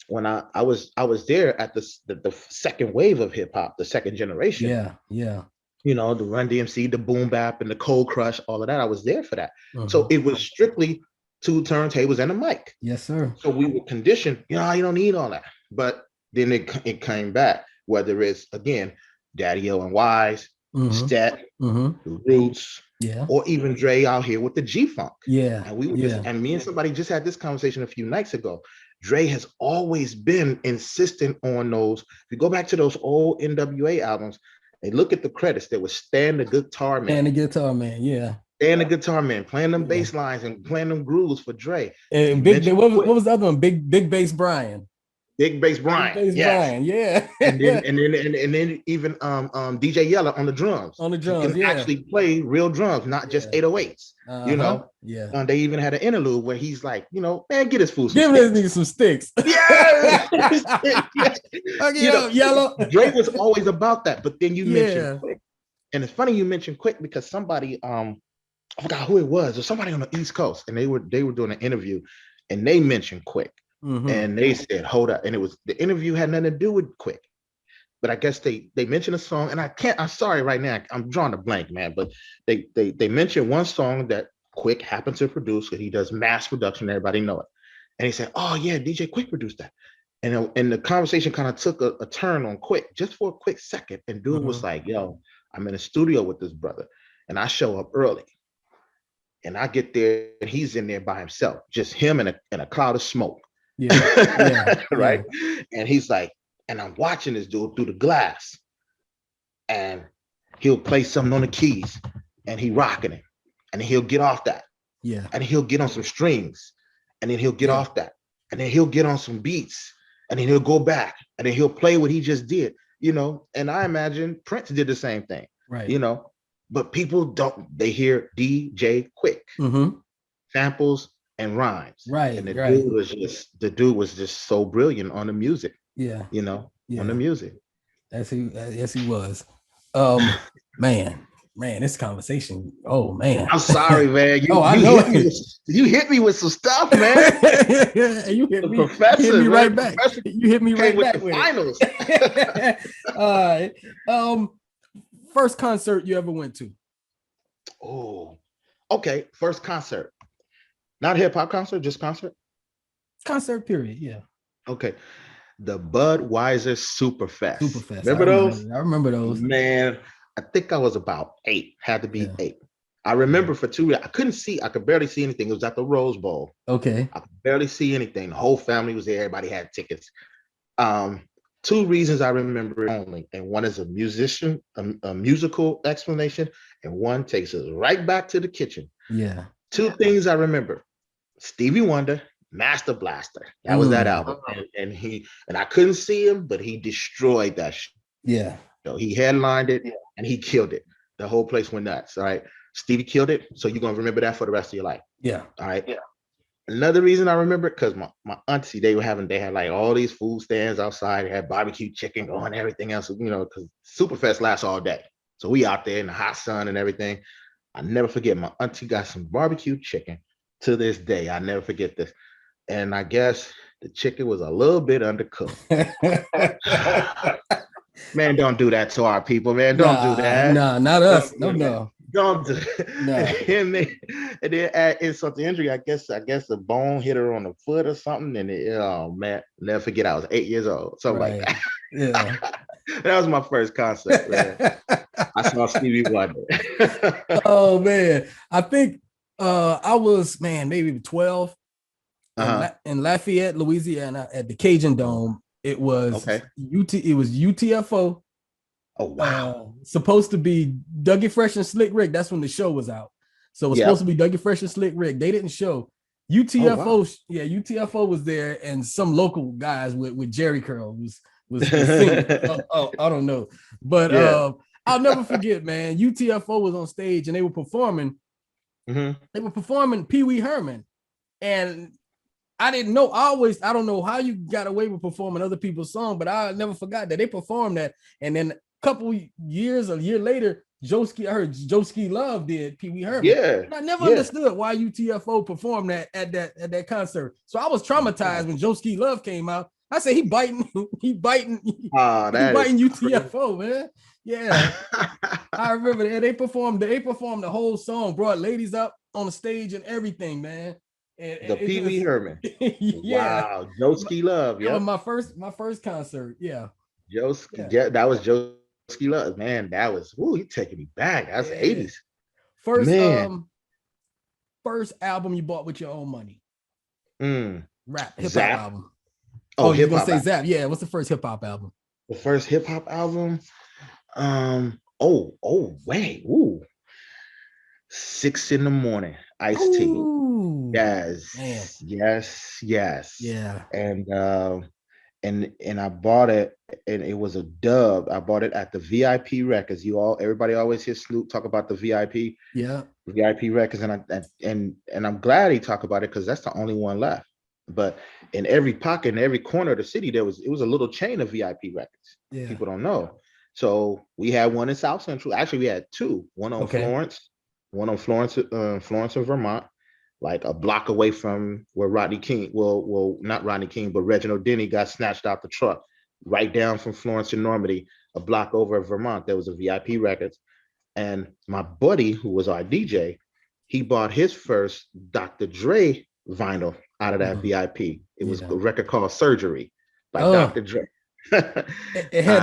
when I was there at the second wave of hip hop, the second generation. The Run DMC, the Boom Bap, and the Cold Crush, all of that. I was there for that. So it was strictly 2 turntables and a mic. Yes, sir. So we were conditioned, you don't need all that. But then it came back, whether it's, again, Daddy-O and Wise, Stet, Roots, or even Dre out here with the G-Funk. And we were and me and somebody just had this conversation a few nights ago. Dre has always been insistent on those. If you go back to those old NWA albums and look at the credits, there was Stan the Guitar Man. Stan the Guitar Man, playing them bass lines and playing them grooves for Dre. And what was the other one? Big Bass Brian. Big Bass Brian. Brian, yeah. and then even DJ Yella on the drums. On the drums, he can actually play real drums, not just 808s. They even had an interlude where he's like, man, get his food. Give this nigga some sticks. Yellow. Dre was always about that. But then you mentioned Quik. And it's funny you mentioned Quik because somebody, I forgot who it was, or somebody on the East Coast, and they were doing an interview and they mentioned Quik. And they said, hold up. And the interview had nothing to do with Quik. But I guess they mentioned a song, and I'm sorry right now, I'm drawing a blank, man. But they mentioned one song that Quik happened to produce, because he does mass production, everybody know it. And he said, oh yeah, DJ Quik produced that. And the conversation kind of took a turn on Quik just for a quick second. And dude was like, yo, I'm in the studio with this brother. And I show up early. And I get there and he's in there by himself, just him and a cloud of smoke. Yeah. Right. And he's like, and I'm watching this dude through the glass. And he'll play something on the keys and he rocking it. And then he'll get off that. Yeah. And he'll get on some strings. And then he'll get off that. And then he'll get on some beats. And then he'll go back. And then he'll play what he just did, you know. And I imagine Prince did the same thing. Right. You know. But people don't, they hear DJ Quik, samples and rhymes. Right. And the dude was just so brilliant on the music. Yeah. You know, on the music. Yes, he was. Man, this conversation. Oh man. I'm sorry, man. I know. You hit me with some stuff, man. You hit me, professor, hit me right man. back. You hit me right back with the finals. All right. First concert you ever went to? Oh, okay. First concert. Not hip hop concert, just concert? Concert, period. Yeah. Okay. The Budweiser Superfest. Remember those? I remember those. Man, I think I was about 8. Had to be 8. I remember for 2 years, I could barely see anything. It was at the Rose Bowl. Okay. I could barely see anything. The whole family was there. Everybody had tickets. 2 reasons I remember only, and one is a musical explanation, and one takes us right back to the kitchen. Yeah. 2 things I remember: Stevie Wonder, Master Blaster. That was that album, and I couldn't see him, but he destroyed that shit. Yeah. So he headlined it, and he killed it. The whole place went nuts. All right, Stevie killed it, so you're gonna remember that for the rest of your life. Yeah. All right. Yeah. Another reason I remember it, because my auntie, they had like all these food stands outside. They had barbecue chicken going, everything else, you know, because Superfest lasts all day. So we out there in the hot sun and everything. I never forget, my auntie got some barbecue chicken to this day. I never forget this. And I guess the chicken was a little bit undercooked. Man, don't do that to our people, man. Don't do that. Nah, not us. No. Don't do it. And then add insult to injury. I guess the bone hit her on the foot or something. And oh man, never forget, I was 8 years old. Something like that. Yeah. That was my first concert, man. I saw Stevie Wonder. Oh man. I think I was maybe 12 in Lafayette, Louisiana at the Cajun Dome. It was UTFO. Oh wow! Supposed to be Dougie Fresh and Slick Rick. That's when the show was out. So it was supposed to be Dougie Fresh and Slick Rick. They didn't show. UTFO, UTFO was there, and some local guys with Jerry curl was singing. I don't know, but I'll never forget, man. UTFO was on stage and they were performing. They were performing Pee Wee Herman, and I didn't know. I don't know how you got away with performing other people's songs, but I never forgot that they performed that. And then a year later, I heard Joe Ski Love did Pee Wee Herman. Yeah. And I never understood why UTFO performed that at that concert. So I was traumatized when Joe Ski Love came out. I said he biting UTFO, man. Yeah. I remember that they performed the whole song, brought ladies up on the stage and everything, man. And Pee Wee Herman. Yeah. Wow. Joe Ski Love. Yeah. That was my first concert. Yeah. That was Joe Ski Love. Man, that was you taking me back. That's the 80s. First album you bought with your own money. Rap, hip hop album. Oh, you're gonna say Zap. Yeah, what's the first hip hop album? The first hip hop album. Wait. 6 in the Morning, Ice-T. Yes. Yeah. And I bought it, and it was a dub. I bought it at the VIP Records. Everybody always hears Snoop talk about the VIP. Yeah. VIP Records, and I'm glad he talked about it because that's the only one left. But in every pocket, in every corner of the city, it was a little chain of VIP Records. Yeah. People don't know. So we had one in South Central. Actually, we had 2. One on Florence, in Vermont, like a block away from where Rodney King, well, not Rodney King, but Reginald Denny got snatched out the truck. Right down from Florence and Normandy, a block over in Vermont, there was a VIP Records. And my buddy, who was our DJ, he bought his first Dr. Dre vinyl out of that VIP. It was a record called Surgery. by Dr. Dre. It had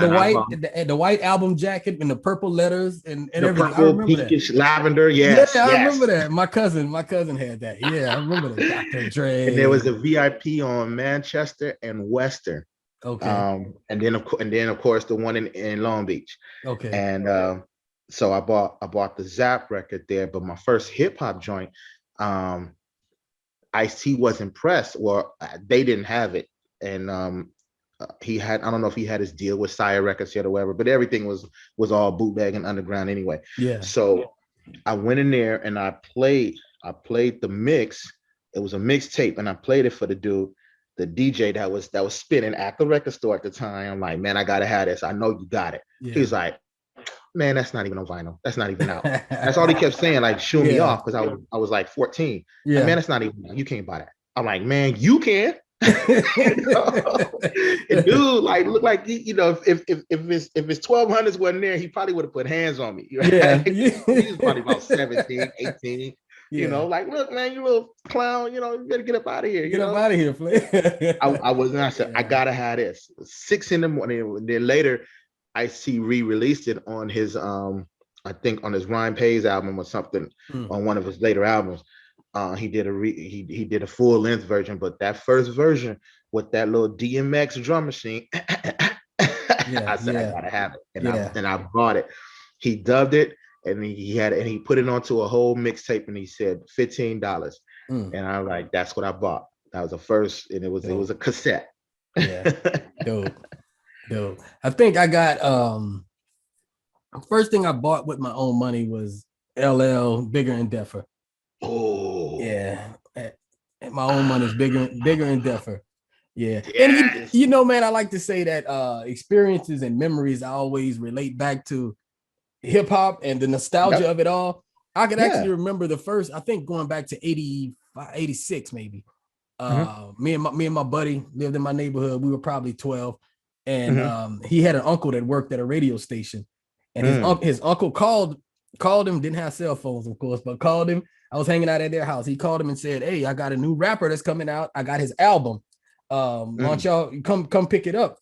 the white album jacket and the purple letters and the everything. purple, I remember pinkish, that. lavender. Yes, Yeah, I yes. remember that. My cousin had that. Yeah, I remember that. Dr. Dre. And there was a VIP on Manchester and Western. Okay. And then of course the one in Long Beach. Okay. And so I bought the Zap record there, but my first hip hop joint, Ice-T was impressed. Well, they didn't have it, and he had, I don't know if he had his deal with Sire Records yet or whatever, but everything was all bootleg and underground anyway. Yeah. So I went in there and I played the mix. It was a mixtape, and I played it for the dude, the DJ that was spinning at the record store at the time. I'm like, man, I gotta have this. I know you got it. Yeah. He's like, man, that's not even on vinyl. That's not even out. That's all he kept saying, like, shoo me off, because I was like 14. Yeah. Like, man, that's not even out. You can't buy that. I'm like, man, you can. And dude, like, look like, you know, if his 1200s wasn't there, he probably would have put hands on me. Right? Yeah. He was probably about 17, 18. Yeah. You know, like, look, man, you little clown, you know, you better get up out of here. Get up out of here, please. I was not. I said, I gotta have this. 6 a.m. And then later, Ice-T re-released it on his, I think on his Rhyme Pays album or something, on one of his later albums. He did a full length version, but that first version with that little DMX drum machine, I said, I gotta have it, and I bought it. He dubbed it. And he put it onto a whole mixtape, and he said $15. And I'm like, that's what I bought. That was the first, and it was a cassette. Yeah, dope. I think I got first thing I bought with my own money was LL Bigger and Deffer. Oh yeah, my own money is bigger and Deffer. Yeah, yes. And you know, man, I like to say that experiences and memories I always relate back to hip hop and the nostalgia of it all. I could actually remember the first, I think going back to 85, 86 maybe. Me and my buddy lived in my neighborhood. We were probably 12, and he had an uncle that worked at a radio station, and his uncle called him, didn't have cell phones, of course, but called him. I was hanging out at their house. He called him and said, "Hey, I got a new rapper that's coming out. I got his album. Why don't y'all come pick it up?"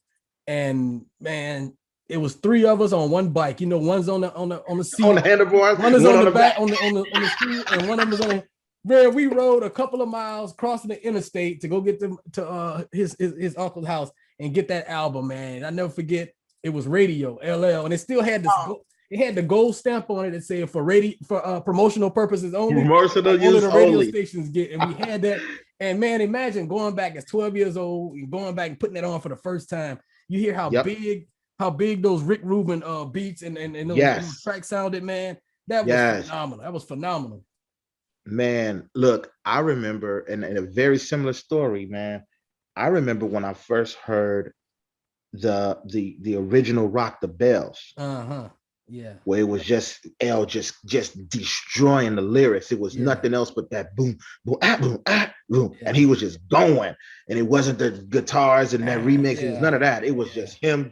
And man, it was 3 of us on one bike. You know, one's on the seat, on the handlebars, one is on the back on the street, and one of them is on the. Man, we rode a couple of miles crossing the interstate to go get them to his uncle's house and get that album. Man, I never forget. It was Radio LL, and it still had this. It had the gold stamp on it that said for promotional purposes only. Promotional use the radio only. Stations get, and we had that. And man, imagine going back as 12 years old and going back and putting that on for the first time. You hear how big those Rick Rubin beats and those tracks sounded, man. That was phenomenal. That was phenomenal. Man, look, I remember, and a very similar story, man. I remember when I first heard the original Rock the Bells. Yeah. Where it was just L just destroying the lyrics. It was nothing else but that boom, boom, boom, boom. Yeah. And he was just going. And it wasn't the guitars and that remix. It was none of that. It was just him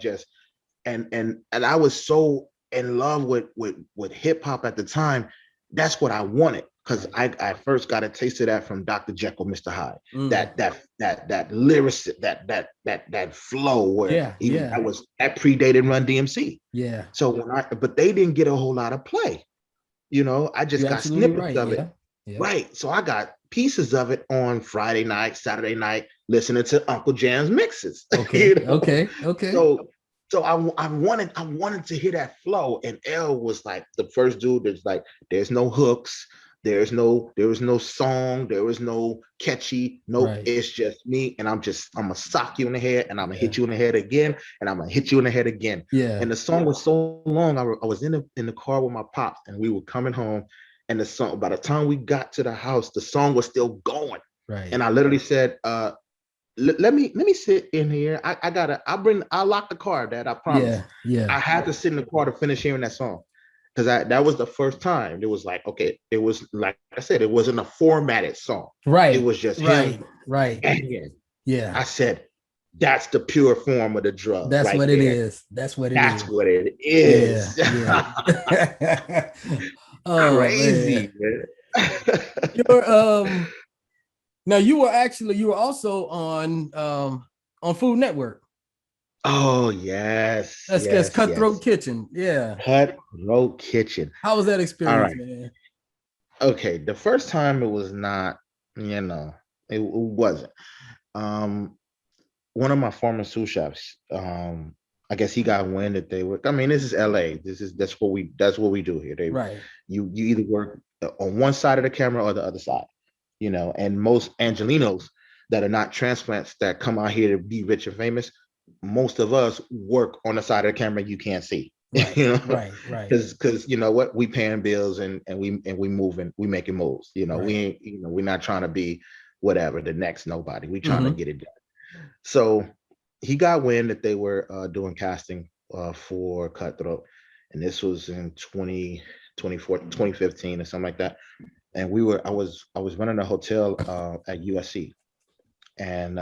and I was so in love with hip hop at the time. That's what I wanted. Because I first got a taste of that from Dr. Jekyll, Mr. Hyde. That lyric, that flow where that predated Run DMC. Yeah. So but they didn't get a whole lot of play. You know, I just got snippets of it. Yeah. Right. So I got pieces of it on Friday night, Saturday night, listening to Uncle Jam's mixes. Okay. You know? Okay. So I wanted to hear that flow, and L was like the first dude that's like, there's no hooks. There was no song. There was no catchy. It's just me. And I'm gonna sock you in the head, and I'm gonna hit you in the head again, and I'm gonna hit you in the head again. Yeah. And the song was so long. I was in the car with my pops, and we were coming home, and the song, by the time we got to the house, the song was still going. Right. And I literally said, let me sit in here. I'll lock the car, Dad. I promise. Yeah. I had to sit in the car to finish hearing that song. Because that was the first time. It was like, okay, it was like I said, it wasn't a formatted song. Right. It was just him. Right. Yeah. I said, that's the pure form of the drug. That's what it is. That's what it is. Yeah. Oh, crazy, man. Now you were also on Food Network. Oh yes, That's yes, Cutthroat yes. Kitchen. Yeah. Cutthroat Kitchen. How was that All experience, right. man? Okay. The first time it was not, it wasn't. Um, one of my former sous chefs, I guess he got wind that they were. I mean, this is LA. That's what we do here. Right. You either work on one side of the camera or the other side, and most Angelinos that are not transplants that come out here to be rich and famous, most of us work on the side of the camera you can't see. Right. you know, Right. because you know what, we paying bills and we moving, we making moves. We Right. ain't, we're not trying to be whatever the next nobody. We trying to Mm-hmm. get it done. So he got wind that they were doing casting for Cutthroat, and this was in 2015 or something like that. And I was running a hotel at USC, and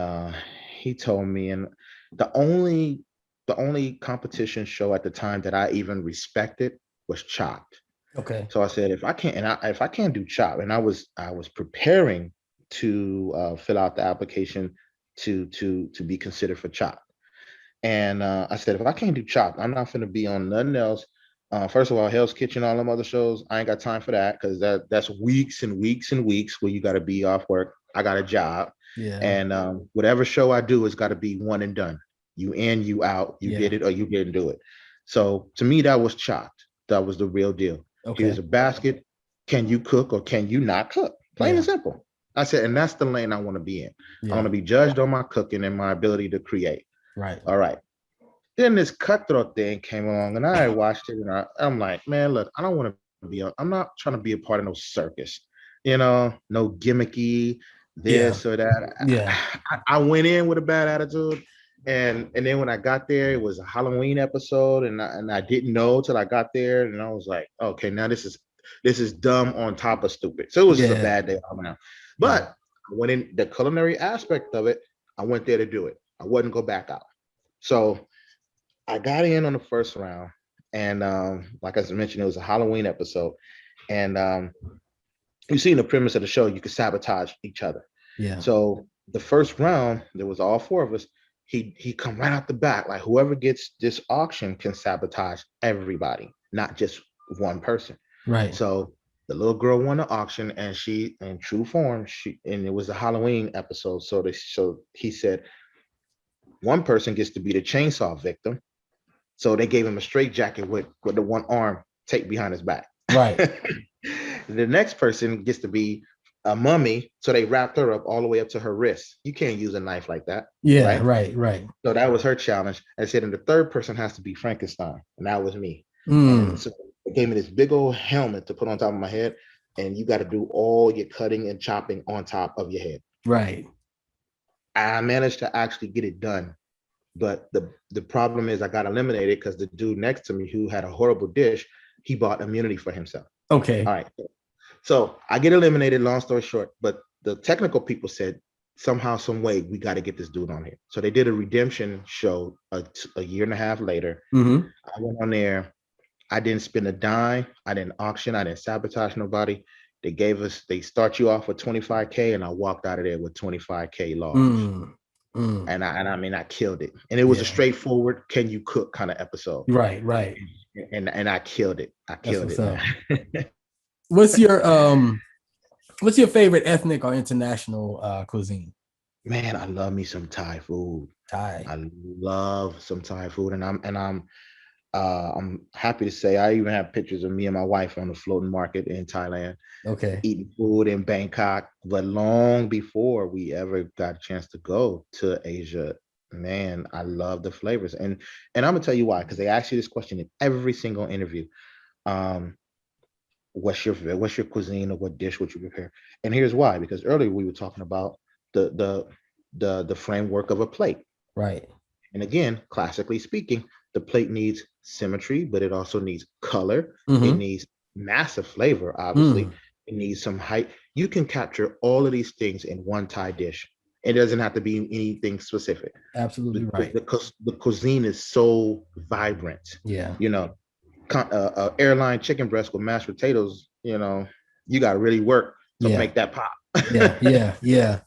he told me, and the only the only competition show at the time that I even respected was Chopped. Okay. So I said, if I can't do Chop, and I was preparing to fill out the application to be considered for Chop. And I said, if I can't do Chopped, I'm not going to be on nothing else. First of all, Hell's Kitchen, all them other shows, I ain't got time for that, because that's weeks and weeks and weeks where you got to be off work. I got a job, Yeah. and whatever show I do is got to be one and done. You in, you out, you Yeah. did it or you didn't do it. So to me, that was Chopped. That was the real deal. Here's Okay. a basket. Can you cook or can you not cook? Plain and Yeah. simple. I said, and that's the lane I want to be in. I want Yeah. to be judged on my cooking and my ability to create. Right. All right. Then this Cutthroat thing came along, and I watched it, and I'm like, man, look, I don't want to be. I'm not trying to be a part of no circus, no gimmicky Yeah. this or that. Yeah. I went in with a bad attitude, and then when I got there, it was a Halloween episode, and I didn't know till I got there, and I was like, okay, now this is dumb on top of stupid. So it was just a Yeah. bad day all around. Yeah. But when in the culinary aspect of it, I went there to do it. I wouldn't go back out. So I got in on the first round, and like I mentioned, it was a Halloween episode, and you see in the premise of the show, you could sabotage each other. Yeah. So the first round, there was all four of us. He come right out the back, like whoever gets this auction can sabotage everybody, not just one person. Right. So the little girl won the auction, and she, in true form, and it was a Halloween episode. So he said one person gets to be the chainsaw victim. So they gave him a straight jacket with the one arm taped behind his back. Right. The next person gets to be a mummy, so they wrapped her up all the way up to her wrist. You can't use a knife like that, Yeah. right? Right. Right. So that was her challenge. I said, and the third person has to be Frankenstein, and that was me. And Mm. so they gave me this big old helmet to put on top of my head, and you got to do all your cutting and chopping on top of your head. Right. I managed to actually get it done, but the problem is I got eliminated because the dude next to me, who had a horrible dish, he bought immunity for himself. Okay. All right. So I get eliminated, long story short, but the technical people said, somehow, some way, we got to get this dude on here. So they did a redemption show a year and a half later. Mm-hmm. I went on there. I didn't spend a dime. I didn't auction. I didn't sabotage nobody. They start you off with 25K, and I walked out of there with 25K loss. And I mean, I killed it. And it was a straightforward, can you cook kind of episode. Right. Right. And I killed it. I killed it, man. What's your favorite ethnic or international cuisine? Man, I love me some Thai food. Thai. I love some Thai food, and I'm happy to say I even have pictures of me and my wife on the floating market in Thailand, Okay. eating food in Bangkok. But long before we ever got a chance to go to Asia, man, I love the flavors, and I'm gonna tell you why, because they ask you this question in every single interview. What's your cuisine, or what dish would you prepare? And here's why, because earlier we were talking about the framework of a plate. Right. And again, classically speaking, the plate needs symmetry, but it also needs color. Mm-hmm. It needs massive flavor, obviously. It needs some height. You can capture all of these things in one Thai dish. It doesn't have to be anything specific. Absolutely right. Because the cuisine is so vibrant. Yeah. Airline chicken breast with mashed potatoes, you got to really work to make that pop. Yeah. Yeah.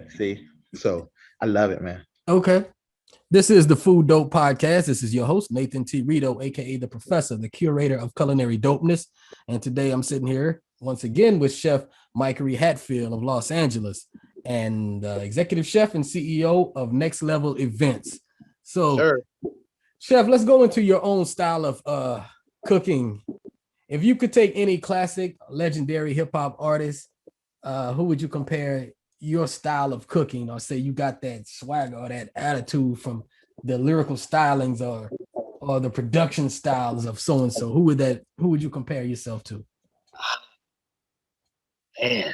See, so I love it, man. Okay. This is the Food Dope Podcast. This is your host, Nathan T. Rideaux, aka the Professor, the curator of culinary dopeness. And today I'm sitting here once again with Chef Mikery Hatfield of Los Angeles and Executive Chef and CEO of Next Level Events. So, Sure. Chef, let's go into your own style of cooking. If you could take any classic, legendary hip hop artist, who would you compare your style of cooking, or say you got that swagger or that attitude from the lyrical stylings or the production styles of so and so? Who would you compare yourself to? Man.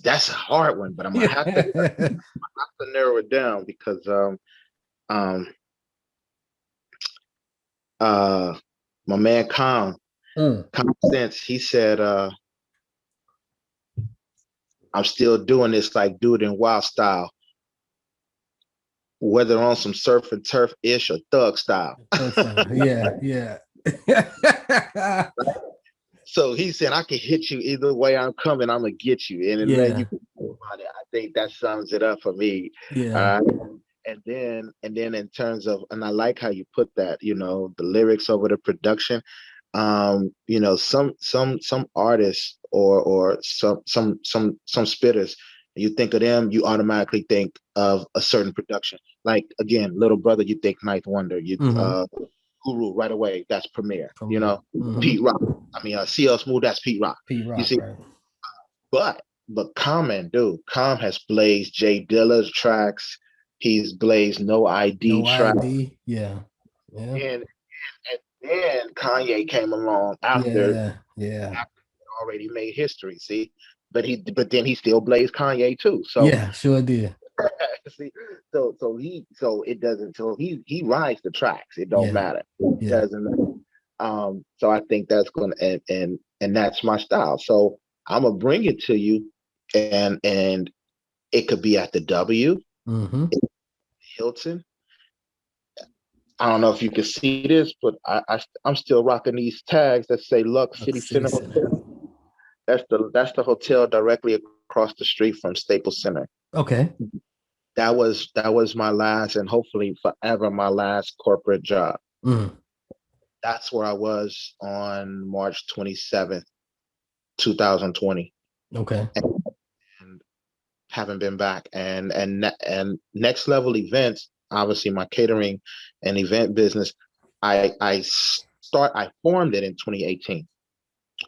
That's a hard one, but I'm gonna have to narrow it down because my man Common Sense, he said I'm still doing this like Dude in Wild style, whether on some surf and turf ish or thug style. Yeah. So he said I can hit you either way I'm coming, I'm gonna get you. And then you can think about it. I think that sums it up for me. Yeah. And then in terms of, and I like how you put that, the lyrics over the production. Some artists or some spitters, you think of them, you automatically think of a certain production. Like again, Little Brother, you think Ninth Wonder, Guru right away, that's Premier. Pete Rock. I mean, CL Smooth, that's Pete Rock. You see, right. but Common has blazed Jay Dilla's tracks. He's blazed No ID tracks. Yeah. And then Kanye came along after already made history. See, but then he still blazed Kanye too. So yeah, sure did. See, so it doesn't. So he rides the tracks. It don't matter. It doesn't matter. So I think that's gonna and that's my style. So I'm gonna bring it to you, and it could be at the W, Hilton. I don't know if you can see this, but I'm still rocking these tags that say Lux City Center Hotel. That's the hotel directly across the street from Staples Center. Okay. That was my last, and hopefully forever my last corporate job. That's where I was on March 27th, 2020. Okay. And haven't been back. And Next Level Events, obviously my catering and event business, I formed it in 2018.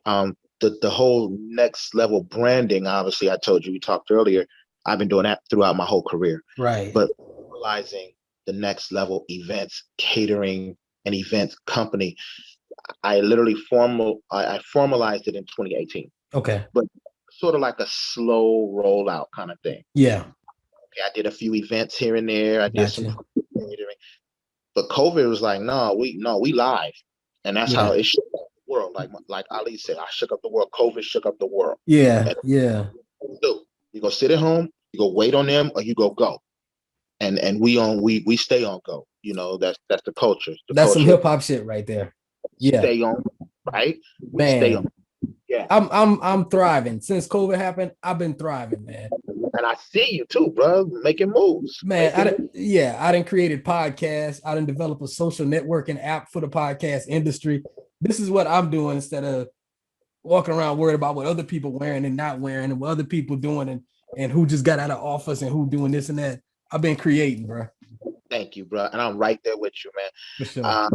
The whole Next Level branding, obviously, I told you, we talked earlier, I've been doing that throughout my whole career. Right. But realizing the Next Level Events, catering and events company, I literally formalized it in 2018. Okay. But sort of like a slow rollout kind of thing. Yeah. Okay, I did a few events here and there. I did some catering. But COVID was like, no, we live. And that's how it shook up the world. Like Ali said, I shook up the world. COVID shook up the world. Yeah. You go sit at home, you go wait on them, or you go. And we stay on go. That's the culture. That's some hip hop shit right there. Yeah. Stay on, right? Man. Stay on. Yeah. I'm thriving. Since COVID happened, I've been thriving, man. And I see you too, bro, making moves. Man, I done created podcasts. I done developed a social networking app for the podcast industry. This is what I'm doing instead of walking around worried about what other people wearing and not wearing and what other people doing and who just got out of office and who doing this and that. I've been creating, bro. Thank you, bro. And I'm right there with you, man. For sure.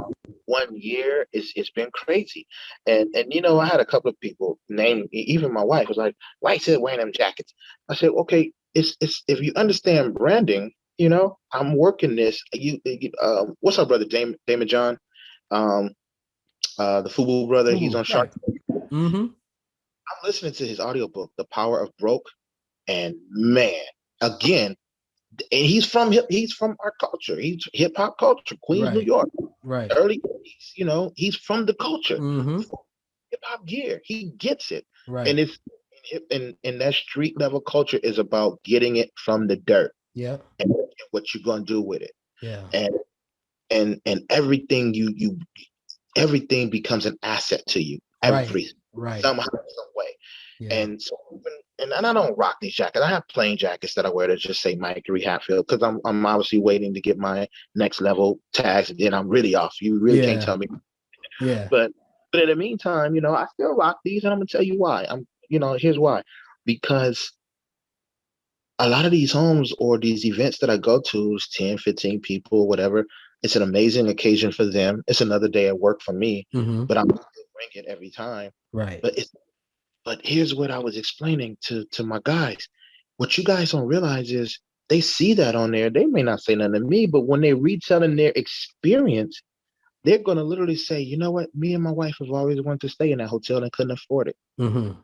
1 year, it's been crazy. And I had a couple of people name, even my wife was like, why is it wearing them jackets? I said, okay, it's if you understand branding, I'm working this. What's up, brother Damon John? The Fubu brother, he's on Shark. I'm listening to his audiobook, The Power of Broke, and man, again, and he's from our culture. He's hip hop culture, Queens, New York, early 80s. He's from the culture, hip hop gear. He gets it, and it's and that street level culture is about getting it from the dirt, and what you're gonna do with it, and everything everything becomes an asset to you, somehow, some way, and so and I don't rock these jackets. I have plain jackets that I wear that just say Mikery Hatfield because I'm obviously waiting to get my next level tags, and then I'm really off. You really can't tell me. Yeah. But in the meantime, I still rock these, and I'm gonna tell you why. Here's why. Because a lot of these homes or these events that I go to is 10, 15 people, whatever. It's an amazing occasion for them. It's another day at work for me, but I'm still bring it every time. Right. But here's what I was explaining to my guys. What you guys don't realize is they see that on there. They may not say nothing to me, but when they're retelling their experience, they're going to literally say, you know what? Me and my wife have always wanted to stay in that hotel and couldn't afford it. And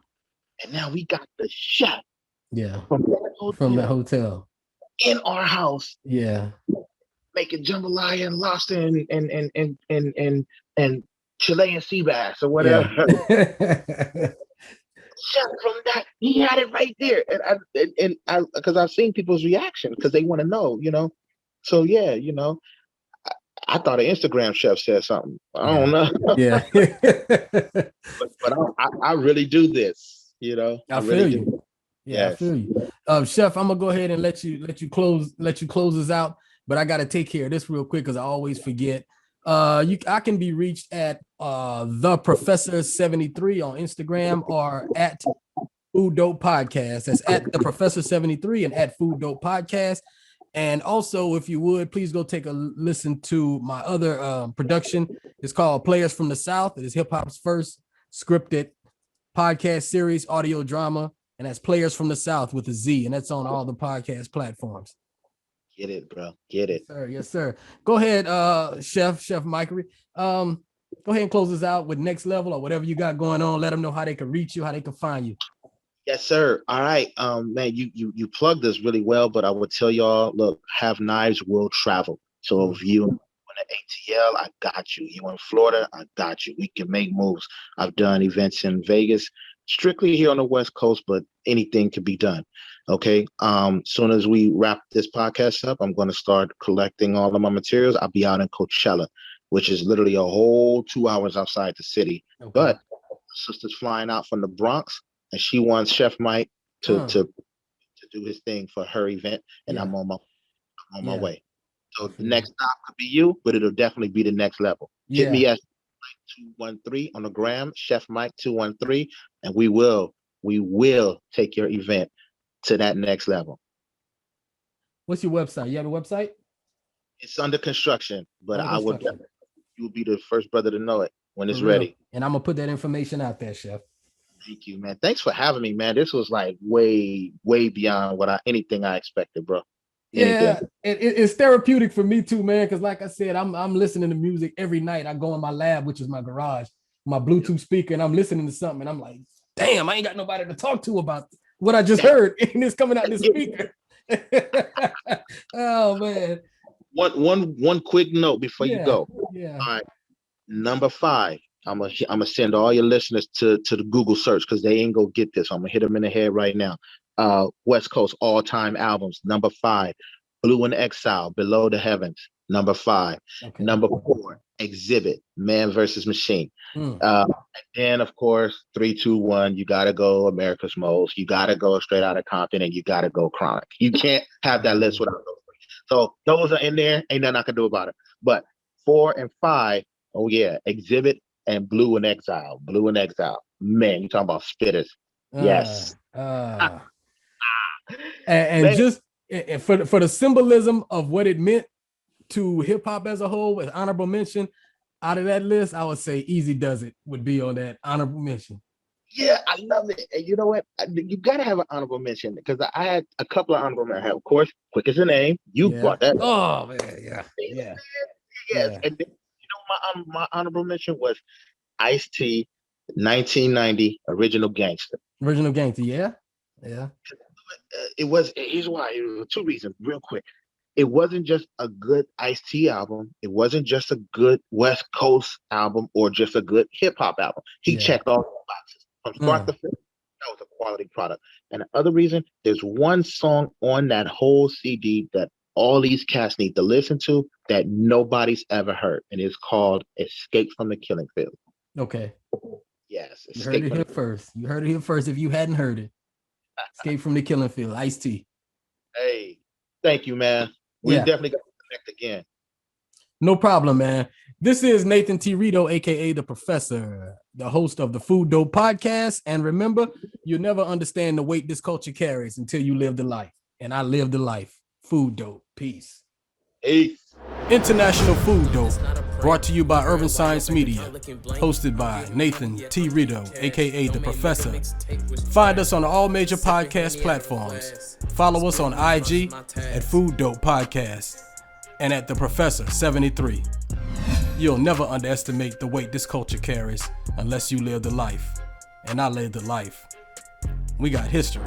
now we got the chef from that hotel in our house. Yeah. Making jambalaya and lobster and Chilean sea bass or whatever. Yeah. Chef from that, he had it right there, and I because I've seen people's reaction because they want to know, So yeah, I thought an Instagram chef said something. I don't know. Yeah. but I really do this, I really feel you. do. Yeah, I feel you. Chef, I'm gonna go ahead and let you close us out, but I gotta take care of this real quick because I always forget. I can be reached at the Professor 73 on Instagram or at Food Dope Podcast. That's at the Professor 73 and at Food Dope Podcast. And also, if you would, please go take a listen to my other production. It's called Players from the South. It is hip hop's first scripted podcast series, audio drama, and that's Players from the South with a Z, and that's on all the podcast platforms. Get it, bro. Get it. Yes, sir. Go ahead, Chef Mikery. Go ahead and close us out with Next Level or whatever you got going on. Let them know how they can reach you, how they can find you. Yes, sir. All right. Man, you plugged this really well, but I would tell y'all, look, Have Knives will travel. So if you in the ATL, I got you. You in Florida, I got you. We can make moves. I've done events in Vegas, strictly here on the West Coast, but anything can be done. Okay. Soon as we wrap this podcast up, I'm going to start collecting all of my materials. I'll be out in Coachella, which is literally a whole 2 hours outside the city. Okay. But my sister's flying out from the Bronx, and she wants Chef Mike to do his thing for her event, and I'm on my way. So the next stop could be you, but it'll definitely be the next level. Hit me at 213 on the gram, Chef Mike 213, and we will take your event to that next level. What's your website? You have a website? It's under construction, but you'll be the first brother to know it when it's ready. And I'm gonna put that information out there, Chef. Thank you, man. Thanks for having me, man. This was like way beyond anything I expected, bro. Yeah, it's therapeutic for me too, man. Because like I said, I'm listening to music every night. I go in my lab, which is my garage, my Bluetooth speaker, and I'm listening to something, and I'm like, damn, I ain't got nobody to talk to about what I just heard, and it's coming out this speaker. Oh man. One quick note before you go. Yeah. All right. Number 5. I'm gonna send all your listeners to the Google search because they ain't gonna get this. I'm gonna hit them in the head right now. West Coast all-time albums. Number 5, Blue in Exile, Below the Heavens. Number 5. Okay. Number 4, Exhibit, Man versus Machine. And then of course 3, 2, 1. You gotta go America's Most. You gotta go Straight Outta Compton, and you gotta go Chronic. You can't have that list without those 3. So those are in there. Ain't nothing I can do about it. But 4 and 5, oh yeah, Exhibit and Blue in Exile. Blue in Exile. Man, you talking about spitters. Yes. And just for the symbolism of what it meant to hip hop as a whole, with honorable mention, out of that list, I would say Easy Does It would be on that honorable mention. Yeah, I love it. And you know what? You got to have an honorable mention because I had a couple of honorable mentions. Of course, Quik is the Name. You brought that. Oh, man. Yeah. Yes. And then, my honorable mention was Ice-T, 1990, Original Gangster. Original Gangster, yeah. Here's why. It was 2 reasons, real quick. It wasn't just a good Ice-T album. It wasn't just a good West Coast album or just a good hip hop album. He checked all the boxes from start to finish. That was a quality product. And the other reason, there's one song on that whole CD that all these cats need to listen to that nobody's ever heard, and it's called "Escape from the Killing Field." Okay. Yes. You heard it here first. You heard it here first if you hadn't heard it. Escape from the killing field. Ice-T. Hey, thank you, man. We Yeah. definitely got to connect again. No problem, man. This is Nathan T. Rideaux, aka the Professor, the host of the Food Dope Podcast. And remember, you'll never understand the weight this culture carries until you live the life. And I live the life. Food Dope. Peace. Peace. International Food Dope, brought to you by Urban Science Media, hosted by Nathan T. Rideaux, aka the Professor. Find us on all major podcast platforms. Follow us on IG at Food Dope Podcast and at the Professor 73. You'll never underestimate the weight this culture carries unless you live the life. And I live the life. We got history.